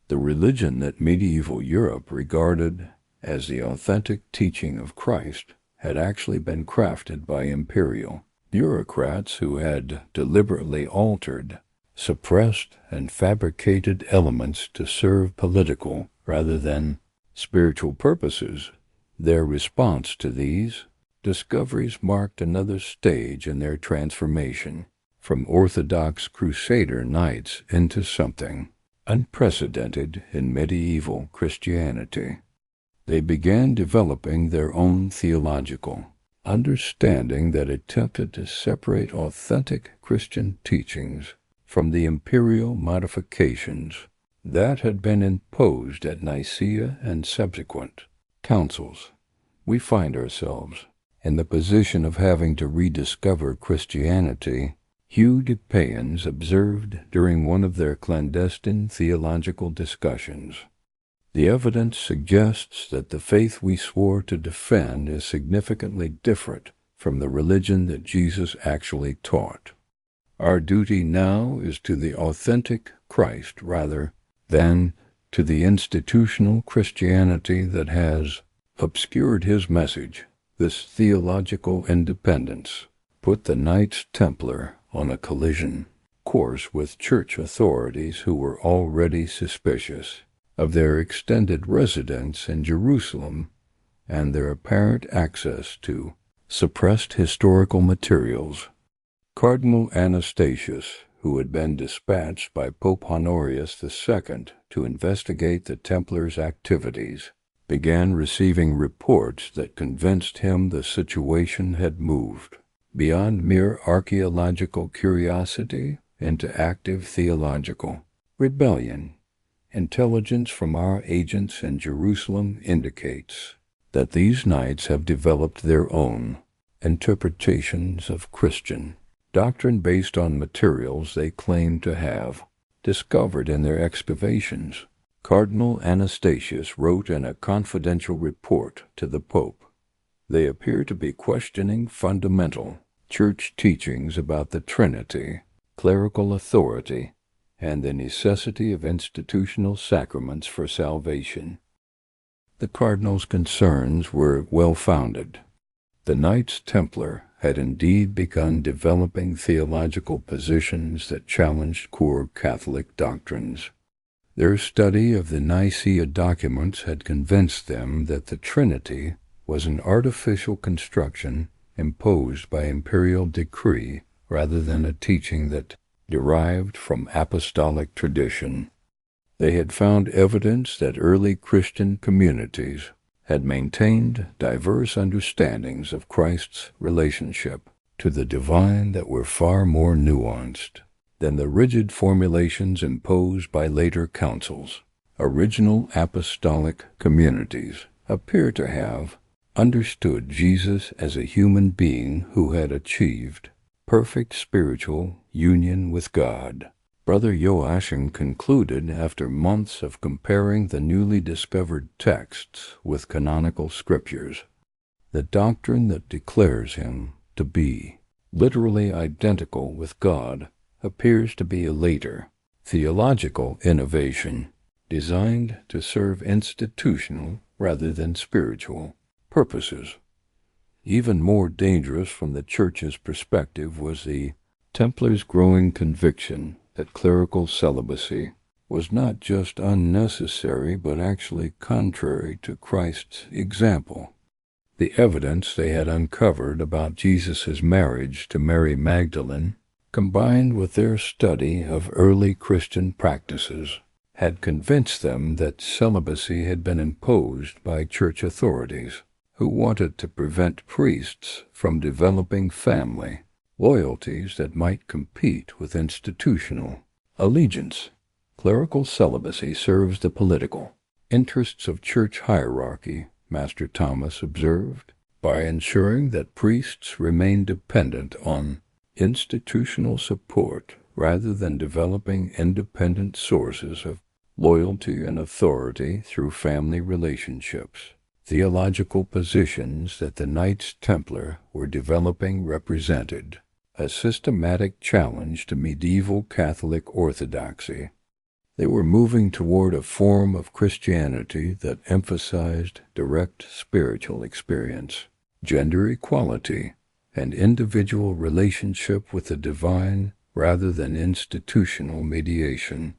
The religion that medieval Europe regarded as the authentic teaching of Christ had actually been crafted by imperial bureaucrats who had deliberately altered, suppressed, and fabricated elements to serve political rather than spiritual purposes. Their response to these discoveries marked another stage in their transformation from Orthodox Crusader knights into something unprecedented in medieval Christianity. They began developing their own theological understanding that attempted to separate authentic Christian teachings from the imperial modifications that had been imposed at Nicaea and subsequent councils. We find ourselves in the position of having to rediscover Christianity. Hugh de Payens observed during one of their clandestine theological discussions. The evidence suggests that the faith we swore to defend is significantly different from the religion that Jesus actually taught. Our duty now is to the authentic Christ rather than to the institutional Christianity that has obscured his message. This theological independence put the Knights Templar on a collision course with church authorities who were already suspicious of their extended residence in Jerusalem and their apparent access to suppressed historical materials. Cardinal Anastasius, who had been dispatched by Pope Honorius II to investigate the Templars' activities, began receiving reports that convinced him the situation had moved beyond mere archaeological curiosity into active theological rebellion. Intelligence from our agents in Jerusalem indicates that these knights have developed their own interpretations of Christian doctrine based on materials they claim to have discovered in their excavations. Cardinal Anastasius wrote in a confidential report to the Pope, "They appear to be questioning fundamental church teachings about the Trinity, clerical authority, and the necessity of institutional sacraments for salvation." The cardinal's concerns were well-founded. The Knights Templar had indeed begun developing theological positions that challenged core Catholic doctrines. Their study of the Nicea documents had convinced them that the Trinity was an artificial construction imposed by imperial decree rather than a teaching that derived from apostolic tradition. They had found evidence that early Christian communities had maintained diverse understandings of Christ's relationship to the divine that were far more nuanced than the rigid formulations imposed by later councils. Original apostolic communities appear to have understood Jesus as a human being who had achieved perfect spiritual union with God. Brother Joachim concluded after months of comparing the newly discovered texts with canonical scriptures, the doctrine that declares him to be literally identical with God appears to be a later, theological innovation designed to serve institutional rather than spiritual purposes. Even more dangerous from the Church's perspective was the Templars' growing conviction that clerical celibacy was not just unnecessary but actually contrary to Christ's example. The evidence they had uncovered about Jesus' marriage to Mary Magdalene, combined with their study of early Christian practices, had convinced them that celibacy had been imposed by church authorities who wanted to prevent priests from developing family loyalties that might compete with institutional allegiance. Clerical celibacy serves the political interests of church hierarchy, Master Thomas observed, by ensuring that priests remain dependent on institutional support rather than developing independent sources of loyalty and authority through family relationships. Theological positions that the Knights Templar were developing represented a systematic challenge to medieval Catholic orthodoxy. They were moving toward a form of Christianity that emphasized direct spiritual experience, gender equality, and individual relationship with the divine rather than institutional mediation.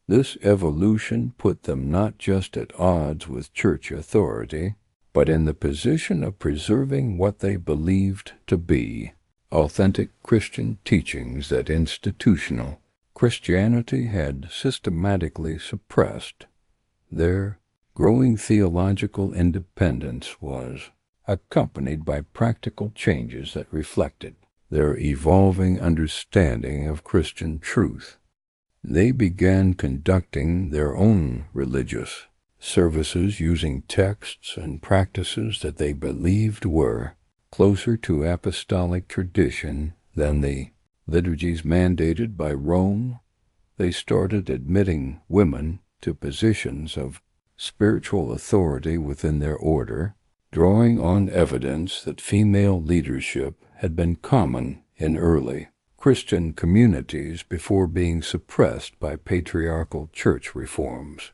This evolution put them not just at odds with church authority, but in the position of preserving what they believed to be authentic Christian teachings that institutional Christianity had systematically suppressed. Their growing theological independence was accompanied by practical changes that reflected their evolving understanding of Christian truth. They began conducting their own religious services using texts and practices that they believed were closer to apostolic tradition than the liturgies mandated by Rome. They started admitting women to positions of spiritual authority within their order, drawing on evidence that female leadership had been common in early Christian communities before being suppressed by patriarchal church reforms.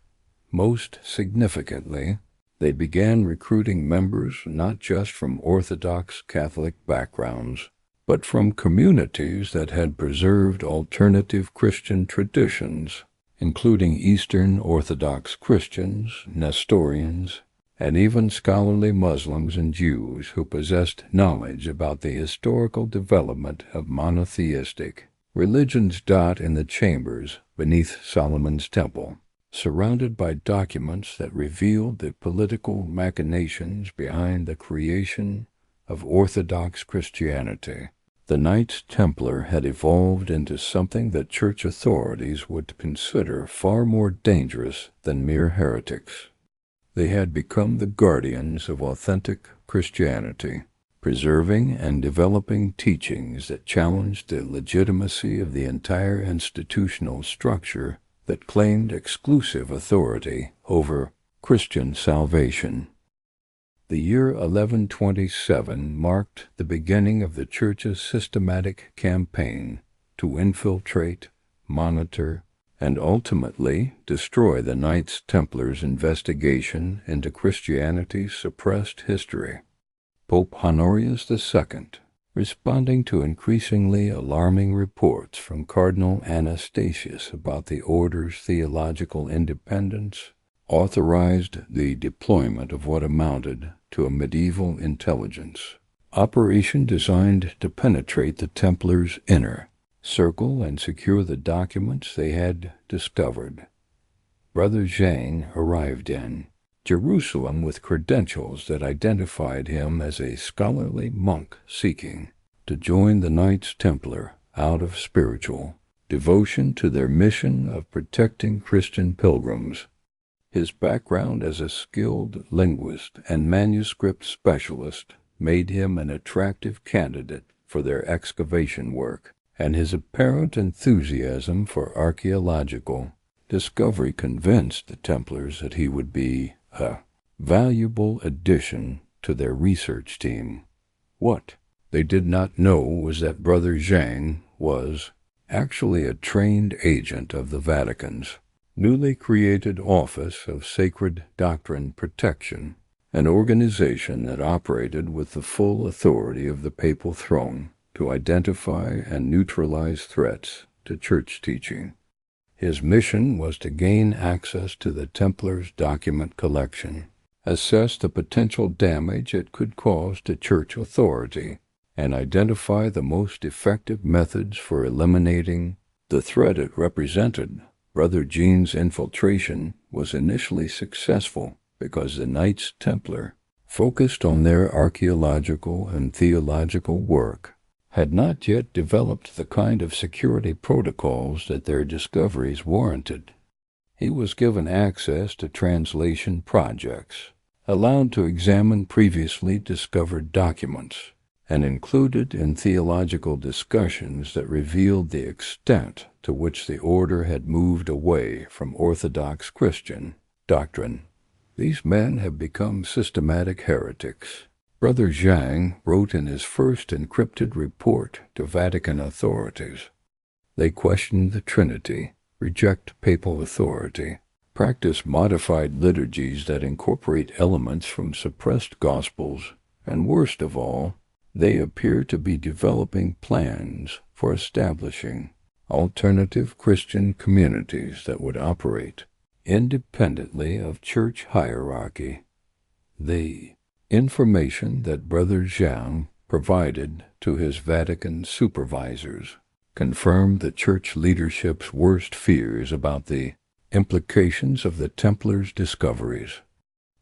Most significantly, they began recruiting members not just from Orthodox Catholic backgrounds, but from communities that had preserved alternative Christian traditions, including Eastern Orthodox Christians, Nestorians, and even scholarly Muslims and Jews who possessed knowledge about the historical development of monotheistic religions. In the chambers beneath Solomon's Temple, surrounded by documents that revealed the political machinations behind the creation of Orthodox Christianity, the Knights Templar had evolved into something that church authorities would consider far more dangerous than mere heretics. They had become the guardians of authentic Christianity, preserving and developing teachings that challenged the legitimacy of the entire institutional structure that claimed exclusive authority over Christian salvation. The year 1127 marked the beginning of the Church's systematic campaign to infiltrate, monitor, and ultimately destroy the Knights Templars' investigation into Christianity's suppressed history. Pope Honorius II, responding to increasingly alarming reports from Cardinal Anastasius about the order's theological independence, authorized the deployment of what amounted to a medieval intelligence operation designed to penetrate the Templars' inner circle and secure the documents they had discovered. Brother Zhang arrived in Jerusalem with credentials that identified him as a scholarly monk seeking to join the Knights Templar out of spiritual devotion to their mission of protecting Christian pilgrims. His background as a skilled linguist and manuscript specialist made him an attractive candidate for their excavation work, and his apparent enthusiasm for archaeological discovery convinced the Templars that he would be a valuable addition to their research team. What they did not know was that Brother Zhang was actually a trained agent of the Vatican's newly created Office of Sacred Doctrine Protection, an organization that operated with the full authority of the papal throne to identify and neutralize threats to church teaching. His mission was to gain access to the Templars' document collection, assess the potential damage it could cause to church authority, and identify the most effective methods for eliminating the threat it represented. Brother Jean's infiltration was initially successful because the Knights Templar, focused on their archaeological and theological work, had not yet developed the kind of security protocols that their discoveries warranted. He was given access to translation projects, allowed to examine previously discovered documents, and included in theological discussions that revealed the extent to which the order had moved away from Orthodox Christian doctrine. These men have become systematic heretics. Brother Zhang wrote in his first encrypted report to Vatican authorities. They question the Trinity, reject papal authority, practice modified liturgies that incorporate elements from suppressed gospels, and worst of all, they appear to be developing plans for establishing alternative Christian communities that would operate independently of church hierarchy. The information that Brother Zhang provided to his Vatican supervisors confirmed the church leadership's worst fears about the implications of the Templars' discoveries.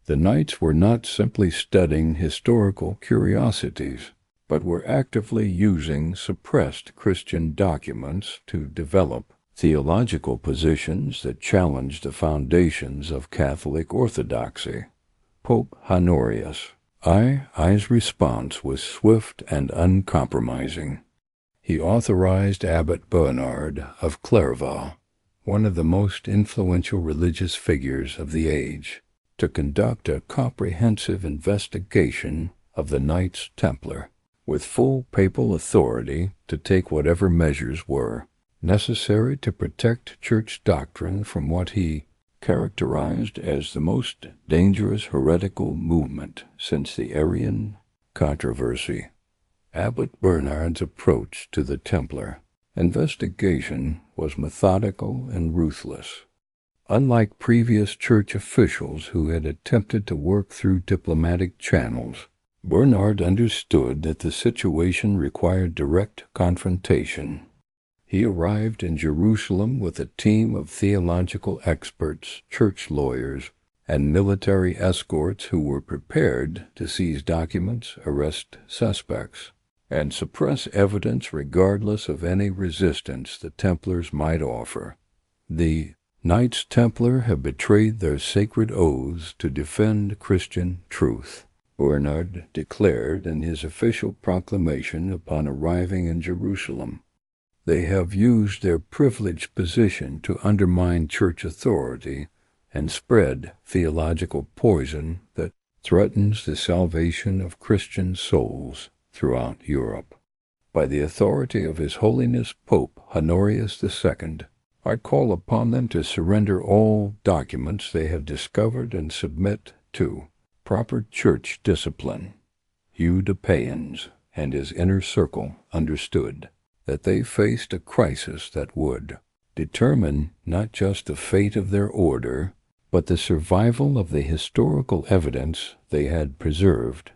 The Knights were not simply studying historical curiosities, but were actively using suppressed Christian documents to develop theological positions that challenged the foundations of Catholic orthodoxy. Pope Honorius I's response was swift and uncompromising. He authorized Abbott Bernard of Clairvaux, one of the most influential religious figures of the age, to conduct a comprehensive investigation of the Knights Templar, with full papal authority to take whatever measures were necessary to protect church doctrine from what he characterized as the most dangerous heretical movement since the Arian controversy. Abbott Bernard's approach to the Templar investigation was methodical and ruthless. Unlike previous church officials who had attempted to work through diplomatic channels, Bernard understood that the situation required direct confrontation. He arrived in Jerusalem with a team of theological experts, church lawyers, and military escorts who were prepared to seize documents, arrest suspects, and suppress evidence regardless of any resistance the Templars might offer. The Knights Templar have betrayed their sacred oaths to defend Christian truth, Bernard declared in his official proclamation upon arriving in Jerusalem. They have used their privileged position to undermine church authority and spread theological poison that threatens the salvation of Christian souls throughout Europe. By the authority of His Holiness Pope Honorius II, I call upon them to surrender all documents they have discovered and submit to proper church discipline. Hugh de Payens and his inner circle understood that they faced a crisis that would determine not just the fate of their order, but the survival of the historical evidence they had preserved.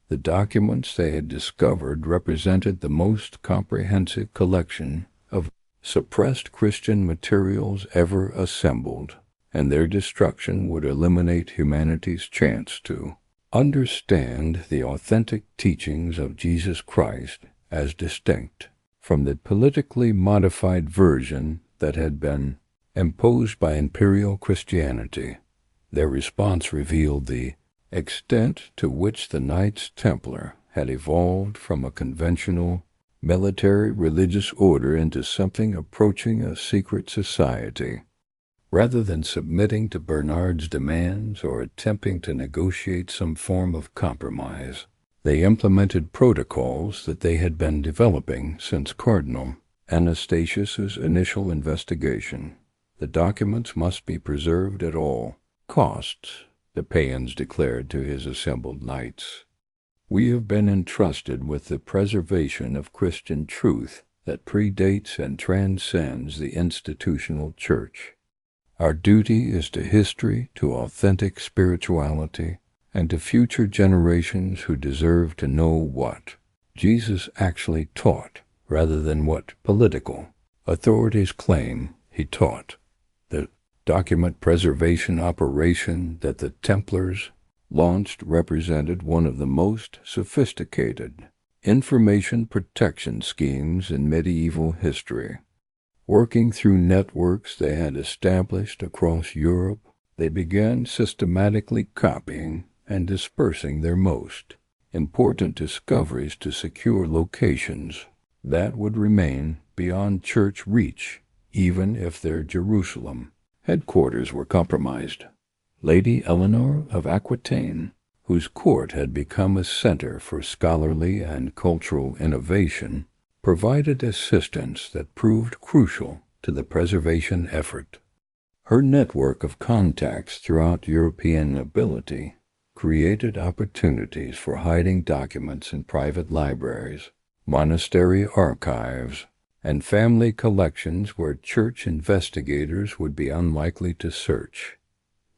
The documents they had discovered represented the most comprehensive collection of suppressed Christian materials ever assembled, and their destruction would eliminate humanity's chance to understand the authentic teachings of Jesus Christ as distinct from the politically modified version that had been imposed by imperial Christianity. Their response revealed the extent to which the Knights Templar had evolved from a conventional military religious order into something approaching a secret society. Rather than submitting to Bernard's demands or attempting to negotiate some form of compromise, they implemented protocols that they had been developing since Cardinal Anastasius's initial investigation. The documents must be preserved at all costs, the Payens declared to his assembled knights. We have been entrusted with the preservation of Christian truth that predates and transcends the institutional church. Our duty is to history, to authentic spirituality, and to future generations who deserve to know what Jesus actually taught, rather than what political authorities claim he taught. The document preservation operation that the Templars launched represented one of the most sophisticated information protection schemes in medieval history. Working through networks they had established across Europe, they began systematically copying and dispersing their most important discoveries to secure locations that would remain beyond church reach, even if their Jerusalem headquarters were compromised. Lady Eleanor of Aquitaine, whose court had become a center for scholarly and cultural innovation, provided assistance that proved crucial to the preservation effort. Her network of contacts throughout European nobility created opportunities for hiding documents in private libraries, monastery archives, and family collections where church investigators would be unlikely to search.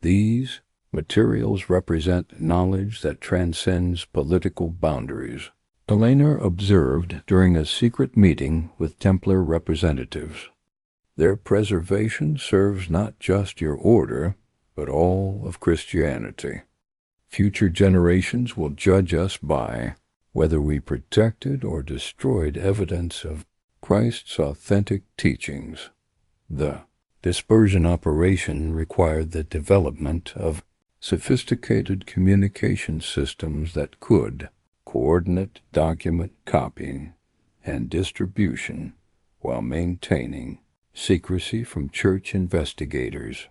These materials represent knowledge that transcends political boundaries. Eleanor observed during a secret meeting with Templar representatives. Their preservation serves not just your order, but all of Christianity. Future generations will judge us by whether we protected or destroyed evidence of Christ's authentic teachings. The dispersion operation required the development of sophisticated communication systems that could coordinate document copying and distribution while maintaining secrecy from church investigators.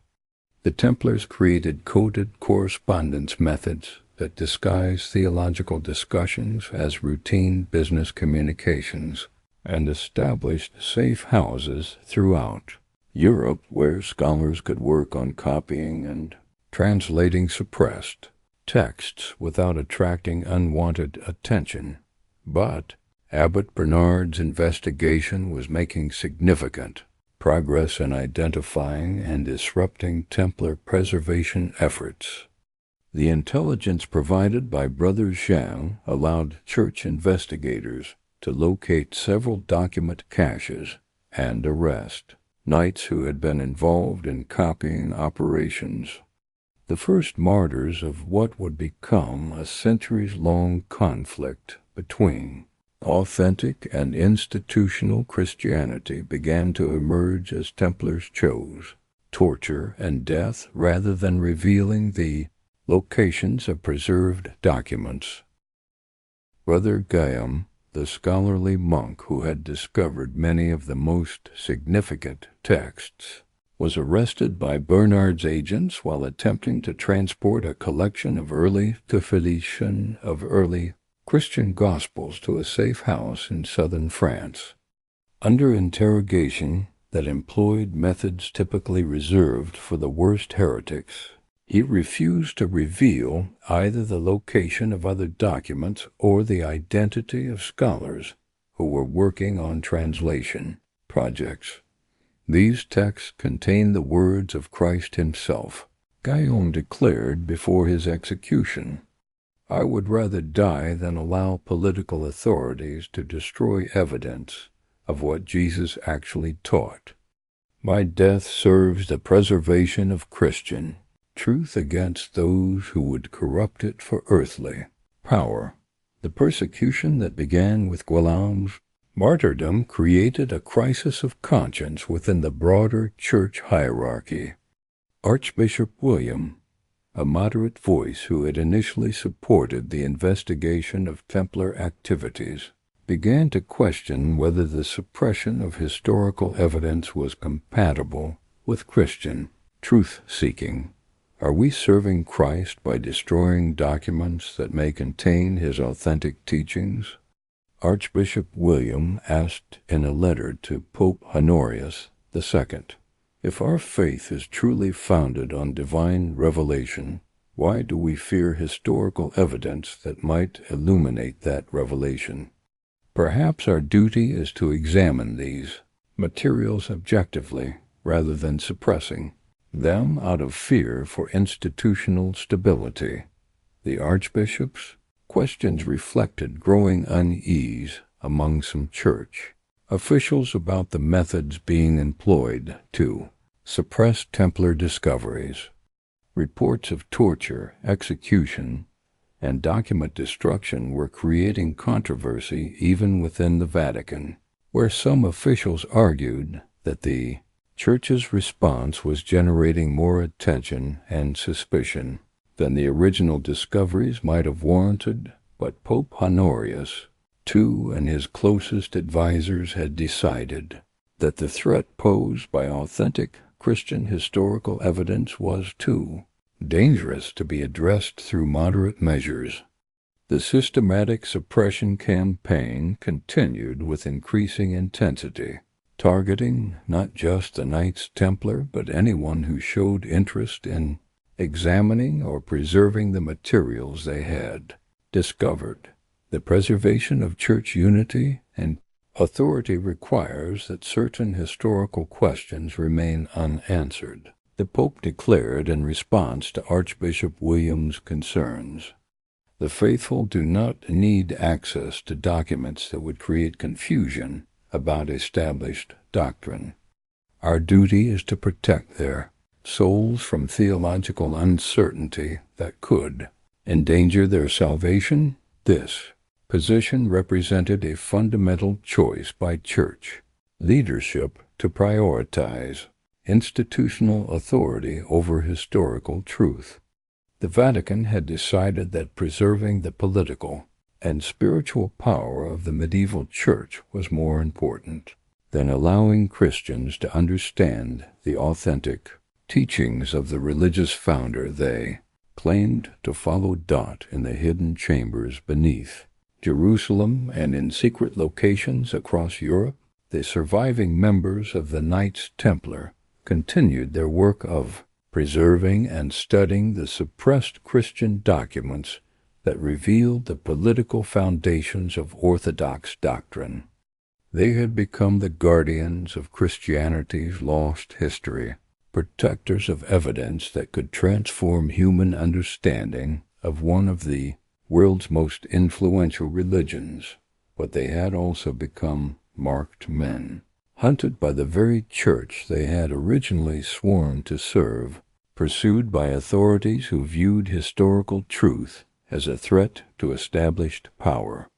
The Templars created coded correspondence methods that disguised theological discussions as routine business communications and established safe houses throughout Europe where scholars could work on copying and translating suppressed texts without attracting unwanted attention. But Abbott Bernard's investigation was making significant progress in identifying and disrupting Templar preservation efforts. The intelligence provided by Brother Jean allowed church investigators to locate several document caches and arrest knights who had been involved in copying operations. The first martyrs of what would become a centuries-long conflict between authentic and institutional Christianity began to emerge as Templars chose torture and death rather than revealing the locations of preserved documents. Brother Guillaume, the scholarly monk who had discovered many of the most significant texts, was arrested by Bernard's agents while attempting to transport a collection of early Christian Gospels to a safe house in southern France. Under interrogation, that employed methods typically reserved for the worst heretics. He refused to reveal either the location of other documents or the identity of scholars who were working on translation projects. These texts contain the words of Christ himself. Guillaume declared before his execution, "I would rather die than allow political authorities to destroy evidence of what Jesus actually taught. My death serves the preservation of Christian truth against those who would corrupt it for earthly power." The persecution that began with Guillaume's martyrdom created a crisis of conscience within the broader church hierarchy. Archbishop William, a moderate voice who had initially supported the investigation of Templar activities, began to question whether the suppression of historical evidence was compatible with Christian truth-seeking. Are we serving Christ by destroying documents that may contain his authentic teachings? Archbishop William asked in a letter to Pope Honorius II, "If our faith is truly founded on divine revelation, why do we fear historical evidence that might illuminate that revelation? Perhaps our duty is to examine these materials objectively rather than suppressing them out of fear for institutional stability." The Archbishop's questions reflected growing unease among some church officials about the methods being employed to suppress Templar discoveries. Reports of torture, execution, and document destruction were creating controversy even within the Vatican, where some officials argued that the Church's response was generating more attention and suspicion than the original discoveries might have warranted, but Pope Honorius II and his closest advisers had decided that the threat posed by authentic Christian historical evidence was too dangerous to be addressed through moderate measures. The systematic suppression campaign continued with increasing intensity, targeting not just the Knights Templar but anyone who showed interest in examining or preserving the materials they had discovered. The preservation of church unity and authority requires that certain historical questions remain unanswered, the Pope declared in response to Archbishop William's concerns. The faithful do not need access to documents that would create confusion about established doctrine. Our duty is to protect their souls from theological uncertainty that could endanger their salvation. This position represented a fundamental choice by church leadership to prioritize institutional authority over historical truth. The Vatican had decided that preserving the political and spiritual power of the medieval church was more important than allowing Christians to understand the authentic teachings of the religious founder they claimed to follow. In the hidden chambers beneath Jerusalem and in secret locations across Europe, the surviving members of the Knights Templar continued their work of preserving and studying the suppressed Christian documents that revealed the political foundations of orthodox doctrine. They had become the guardians of Christianity's lost history, protectors of evidence that could transform human understanding of one of the world's most influential religions. But they had also become marked men, hunted by the very church they had originally sworn to serve, pursued by authorities who viewed historical truth as a threat to established power.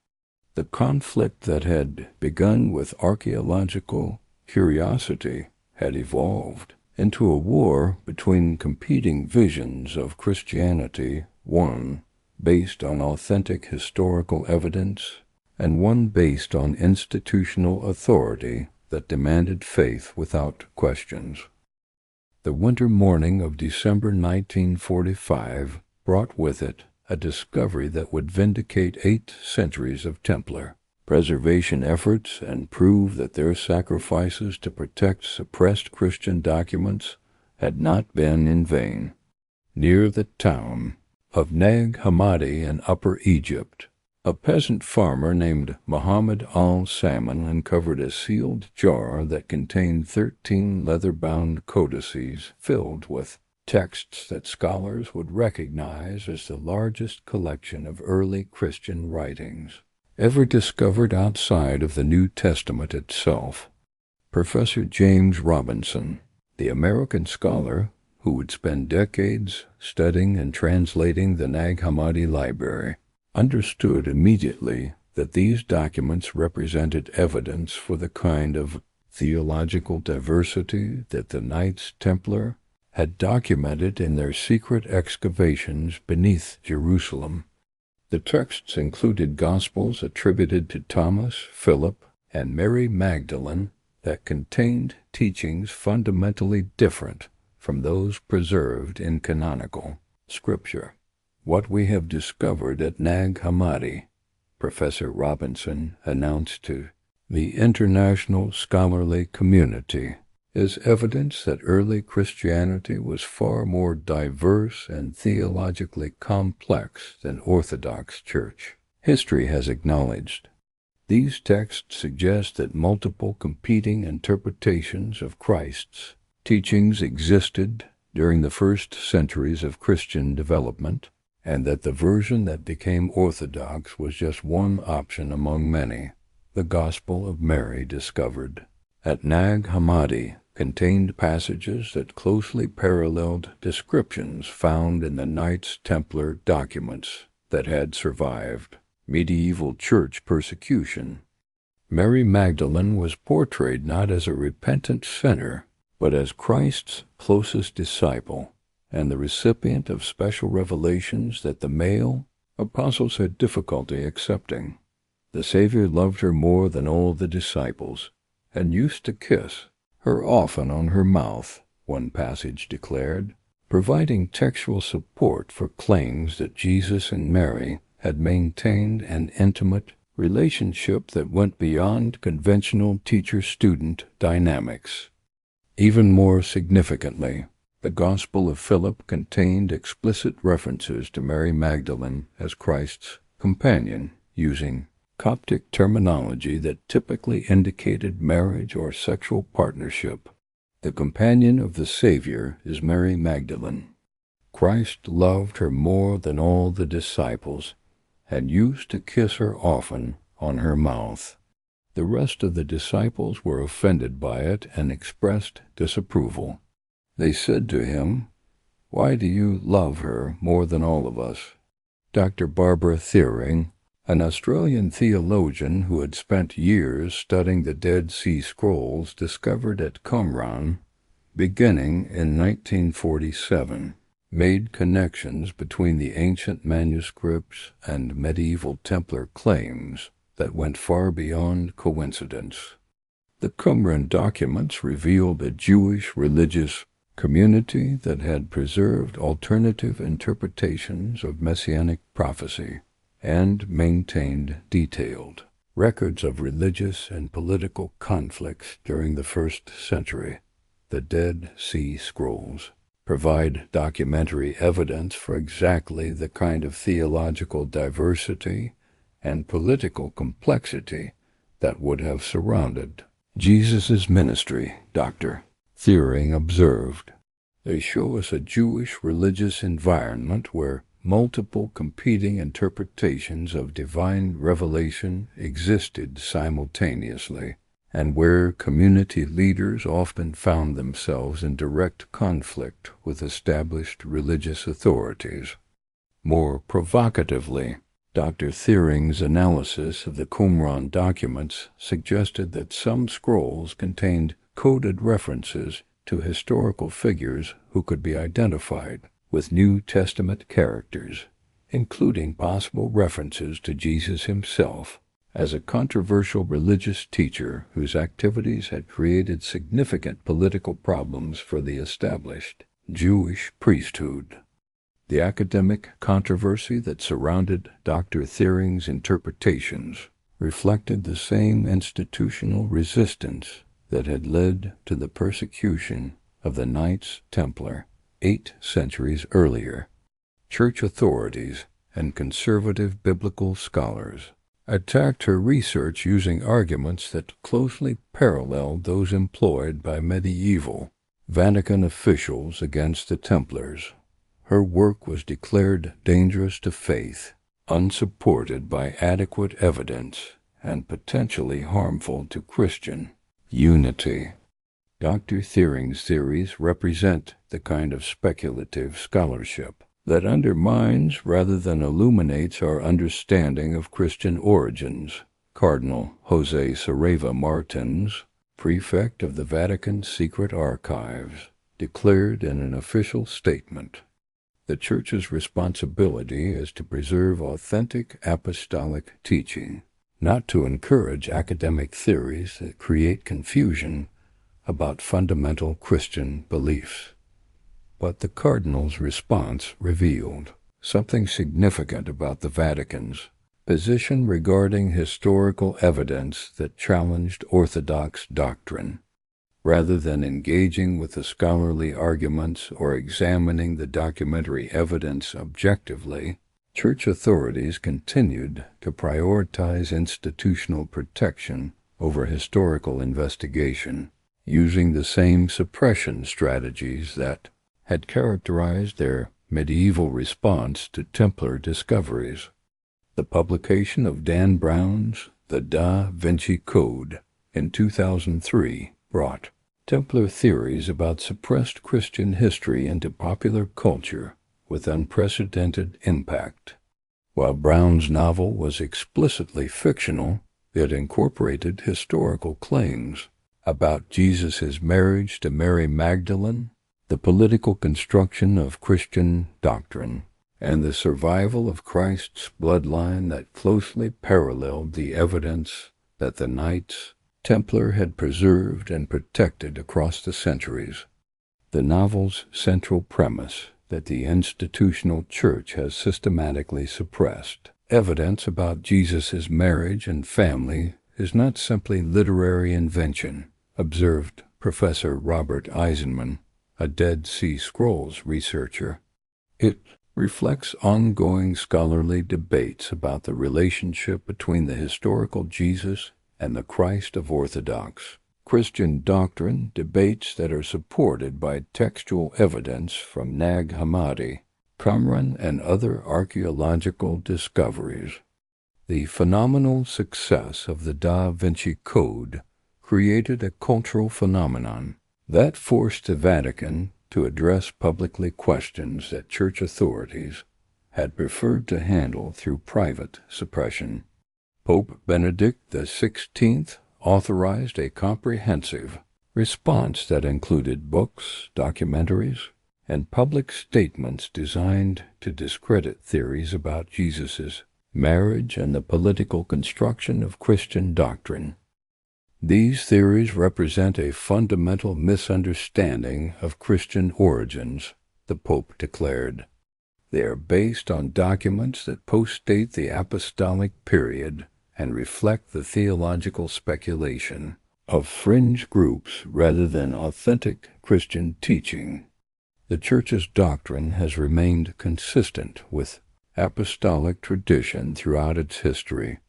The conflict that had begun with archaeological curiosity had evolved into a war between competing visions of Christianity, one based on authentic historical evidence and one based on institutional authority that demanded faith without questions. The winter morning of December 1945 brought with it a discovery that would vindicate 8 centuries of Templar preservation efforts and prove that their sacrifices to protect suppressed Christian documents had not been in vain. Near the town of Nag Hamadi in Upper Egypt, a peasant farmer named Muhammad al-Salman uncovered a sealed jar that contained 13 leather-bound codices filled with texts that scholars would recognize as the largest collection of early Christian writings ever discovered outside of the New Testament itself. Professor James Robinson, the American scholar who would spend decades studying and translating the Nag Hamadi library, understood immediately that these documents represented evidence for the kind of theological diversity that the Knights Templar had documented in their secret excavations beneath Jerusalem. The texts included Gospels attributed to Thomas, Philip, and Mary Magdalene that contained teachings fundamentally different from those preserved in canonical Scripture. What we have discovered at Nag Hamadi, Professor Robinson announced to the international scholarly community, is evidence that early Christianity was far more diverse and theologically complex than Orthodox Church history has acknowledged. These texts suggest that multiple competing interpretations of Christ's teachings existed during the first centuries of Christian development, and that the version that became orthodox was just one option among many, the Gospel of Mary discovered at Nag Hamadi contained passages that closely paralleled descriptions found in the Knights Templar documents that had survived medieval church persecution. Mary Magdalene was portrayed not as a repentant sinner, but as Christ's closest disciple and the recipient of special revelations that the male apostles had difficulty accepting. The Savior loved her more than all the disciples, and used to kiss her often on her mouth, one passage declared, providing textual support for claims that Jesus and Mary had maintained an intimate relationship that went beyond conventional teacher-student dynamics. Even more significantly, the Gospel of Philip contained explicit references to Mary Magdalene as Christ's companion, using Coptic terminology that typically indicated marriage or sexual partnership. The companion of the Savior is Mary Magdalene. Christ loved her more than all the disciples, and used to kiss her often on her mouth. The rest of the disciples were offended by it and expressed disapproval. They said to him, "Why do you love her more than all of us?" Dr. Barbara Thiering, an Australian theologian who had spent years studying the Dead Sea Scrolls discovered at Qumran, beginning in 1947, made connections between the ancient manuscripts and medieval Templar claims that went far beyond coincidence. The Qumran documents revealed a Jewish religious community that had preserved alternative interpretations of messianic prophecy and maintained detailed records of religious and political conflicts during the first century. The Dead Sea Scrolls provide documentary evidence for exactly the kind of theological diversity and political complexity that would have surrounded Jesus' ministry, Dr. Thiering observed. They show us a Jewish religious environment where multiple competing interpretations of divine revelation existed simultaneously, and where community leaders often found themselves in direct conflict with established religious authorities. More provocatively, Dr. Thiering's analysis of the Qumran documents suggested that some scrolls contained coded references to historical figures who could be identified with New Testament characters, including possible references to Jesus himself as a controversial religious teacher whose activities had created significant political problems for the established Jewish priesthood. The academic controversy that surrounded Dr. Thiering's interpretations reflected the same institutional resistance that had led to the persecution of the Knights Templar 8 centuries earlier. Church authorities and conservative biblical scholars attacked her research using arguments that closely paralleled those employed by medieval Vatican officials against the Templars. Her work was declared dangerous to faith, unsupported by adequate evidence, and potentially harmful to Christian unity. Dr. Thiering's theories represent the kind of speculative scholarship that undermines rather than illuminates our understanding of Christian origins. Cardinal Jose Saraiva Martins, prefect of the Vatican's secret archives, declared in an official statement, "The Church's responsibility is to preserve authentic apostolic teaching, not to encourage academic theories that create confusion about fundamental Christian beliefs." But the Cardinal's response revealed something significant about the Vatican's position regarding historical evidence that challenged Orthodox doctrine. Rather than engaging with the scholarly arguments or examining the documentary evidence objectively, Church authorities continued to prioritize institutional protection over historical investigation, using the same suppression strategies that had characterized their medieval response to Templar discoveries. The publication of Dan Brown's The Da Vinci Code in 2003 brought Templar theories about suppressed Christian history into popular culture with unprecedented impact. While Brown's novel was explicitly fictional, it incorporated historical claims about Jesus' marriage to Mary Magdalene, the political construction of Christian doctrine, and the survival of Christ's bloodline that closely paralleled the evidence that the Knights Templar had preserved and protected across the centuries. The novel's central premise, that the institutional church has systematically suppressed evidence about Jesus' marriage and family, is not simply literary invention, observed Professor Robert Eisenman, a Dead Sea Scrolls researcher. It reflects ongoing scholarly debates about the relationship between the historical Jesus and the Christ of Orthodox Christian doctrine, debates that are supported by textual evidence from Nag Hamadi, Qumran, and other archaeological discoveries. The phenomenal success of the Da Vinci Code created a cultural phenomenon that forced the Vatican to address publicly questions that church authorities had preferred to handle through private suppression. Pope Benedict XVI authorized a comprehensive response that included books, documentaries, and public statements designed to discredit theories about Jesus' marriage and the political construction of Christian doctrine. These theories represent a fundamental misunderstanding of Christian origins, the Pope declared. They are based on documents that postdate the apostolic period and reflect the theological speculation of fringe groups rather than authentic Christian teaching. The Church's doctrine has remained consistent with apostolic tradition throughout its history,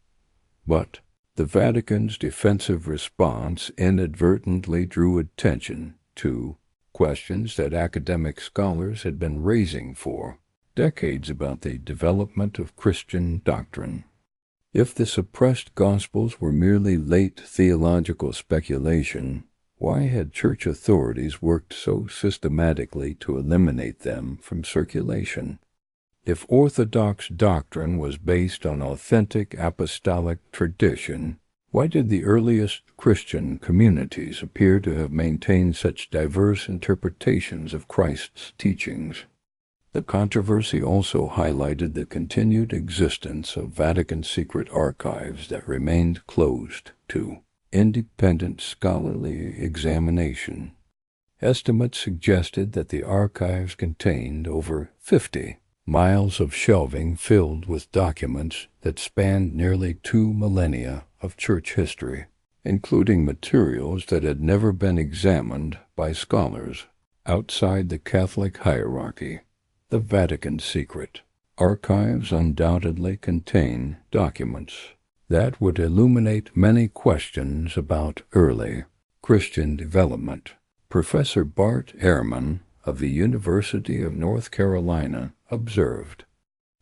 but the Vatican's defensive response inadvertently drew attention to questions that academic scholars had been raising for decades about the development of Christian doctrine. If the suppressed Gospels were merely late theological speculation, why had church authorities worked so systematically to eliminate them from circulation? If Orthodox doctrine was based on authentic apostolic tradition, why did the earliest Christian communities appear to have maintained such diverse interpretations of Christ's teachings? The controversy also highlighted the continued existence of Vatican secret archives that remained closed to independent scholarly examination. Estimates suggested that the archives contained over 50 miles of shelving filled with documents that spanned nearly 2 millennia of church history, including materials that had never been examined by scholars outside the Catholic hierarchy. The Vatican secret. Archives undoubtedly contain documents that would illuminate many questions about early Christian development. Professor Bart Ehrman of the University of North Carolina observed,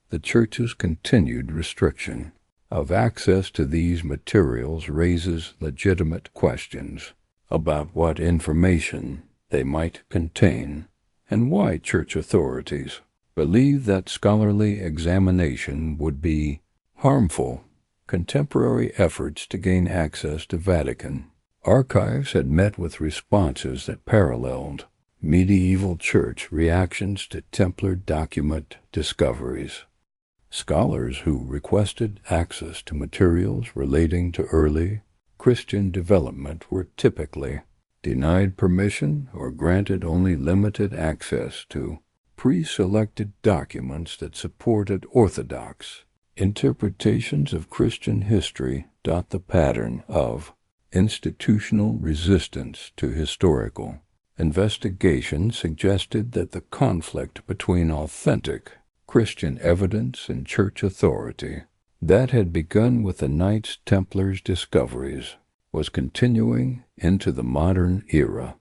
the Church's continued restriction of access to these materials raises legitimate questions about what information they might contain and why church authorities believe that scholarly examination would be harmful. Contemporary efforts to gain access to Vatican archives had met with responses that paralleled medieval church reactions to Templar document discoveries. Scholars who requested access to materials relating to early Christian development were typically denied permission or granted only limited access to pre-selected documents that supported orthodox interpretations of Christian history. The pattern of institutional resistance to historical investigation suggested that the conflict between authentic Christian evidence and church authority that had begun with the Knights Templars' discoveries was continuing into the modern era.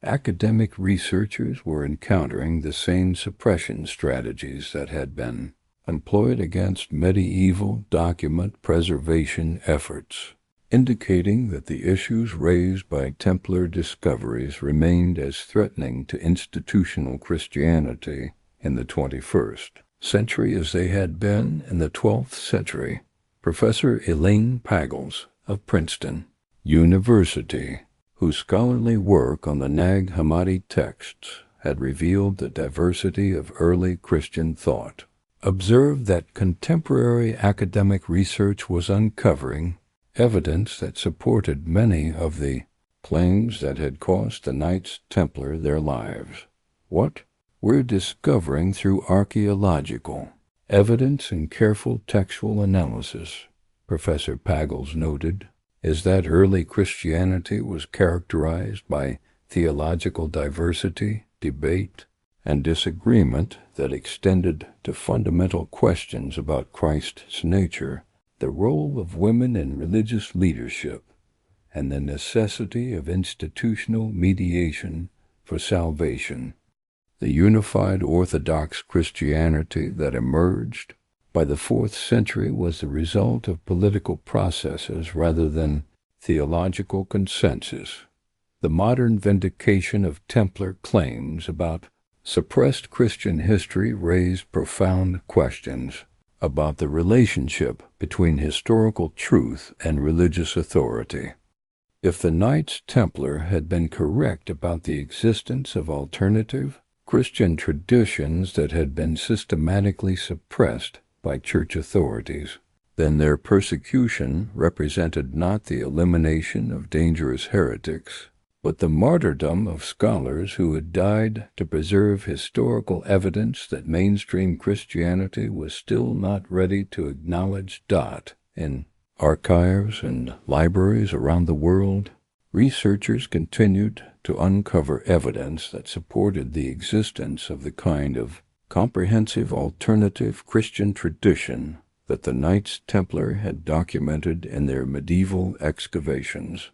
Academic researchers were encountering the same suppression strategies that had been employed against medieval document preservation efforts, indicating that the issues raised by Templar discoveries remained as threatening to institutional Christianity in the 21st century as they had been in the 12th century. Professor Elaine Pagels of Princeton University, whose scholarly work on the Nag Hamadi texts had revealed the diversity of early Christian thought, observed that contemporary academic research was uncovering evidence that supported many of the claims that had cost the Knights Templar their lives. What we're discovering through archaeological evidence and careful textual analysis, Professor Pagels noted, is that early Christianity was characterized by theological diversity, debate, and disagreement that extended to fundamental questions about Christ's nature, the role of women in religious leadership, and the necessity of institutional mediation for salvation. The unified Orthodox Christianity that emerged by the 4th century was the result of political processes rather than theological consensus. The modern Vindication of Templar claims about suppressed Christian history raised profound questions about the relationship between historical truth and religious authority. If the Knights Templar had been correct about the existence of alternative Christian traditions that had been systematically suppressed by church authorities, then their persecution represented not the elimination of dangerous heretics, but the martyrdom of scholars who had died to preserve historical evidence that mainstream Christianity was still not ready to acknowledge. In archives and libraries around the world, researchers continued to uncover evidence that supported the existence of the kind of comprehensive alternative Christian tradition that the Knights Templar had documented in their medieval excavations.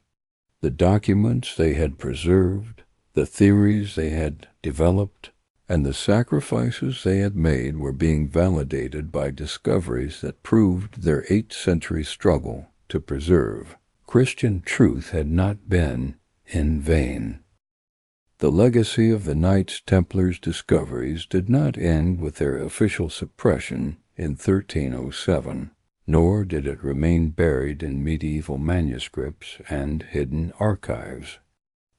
The documents they had preserved, the theories they had developed, and the sacrifices they had made were being validated by discoveries that proved their 8th century struggle to preserve Christian truth had not been in vain. The legacy of the Knights Templars' discoveries did not end with their official suppression in 1307, nor did it remain buried in medieval manuscripts and hidden archives.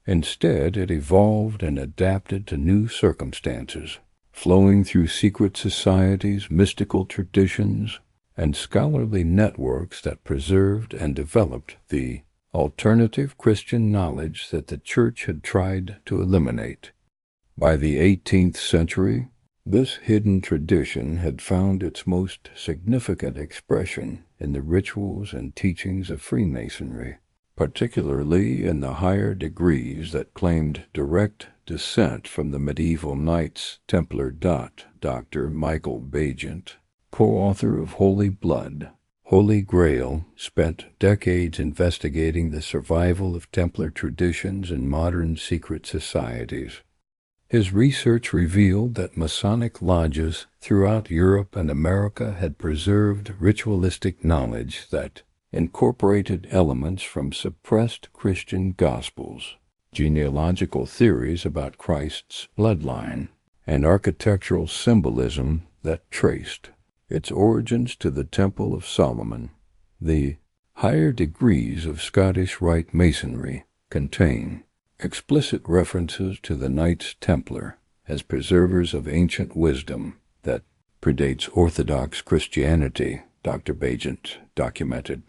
Instead, it evolved and adapted to new circumstances, flowing through secret societies, mystical traditions, and scholarly networks that preserved and developed the alternative Christian knowledge that the Church had tried to eliminate. By the 18th century, This hidden tradition had found its most significant expression in the rituals and teachings of Freemasonry, particularly in the higher degrees that claimed direct descent from the medieval Knights Templar. Dr. Michael Bagent, co-author of Holy Blood, Holy Grail, spent decades investigating the survival of Templar traditions in modern secret societies. His research revealed that Masonic lodges throughout Europe and America had preserved ritualistic knowledge that incorporated elements from suppressed Christian gospels, genealogical theories about Christ's bloodline, and architectural symbolism that traced its origins to the Temple of Solomon. The higher degrees of Scottish Rite Masonry contain explicit references to the Knights Templar as preservers of ancient wisdom that predates Orthodox Christianity, Dr. Bagent documented.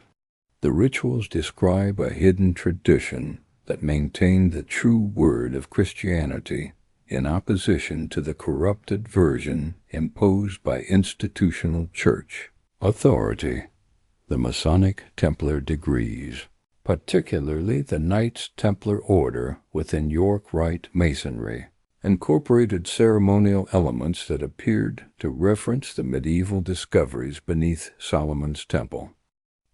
The rituals describe a hidden tradition that maintained the true word of Christianity in opposition to the corrupted version imposed by institutional church authority. The Masonic Templar degrees, particularly the Knights Templar order within York Rite Masonry, incorporated ceremonial elements that appeared to reference the medieval discoveries beneath Solomon's Temple.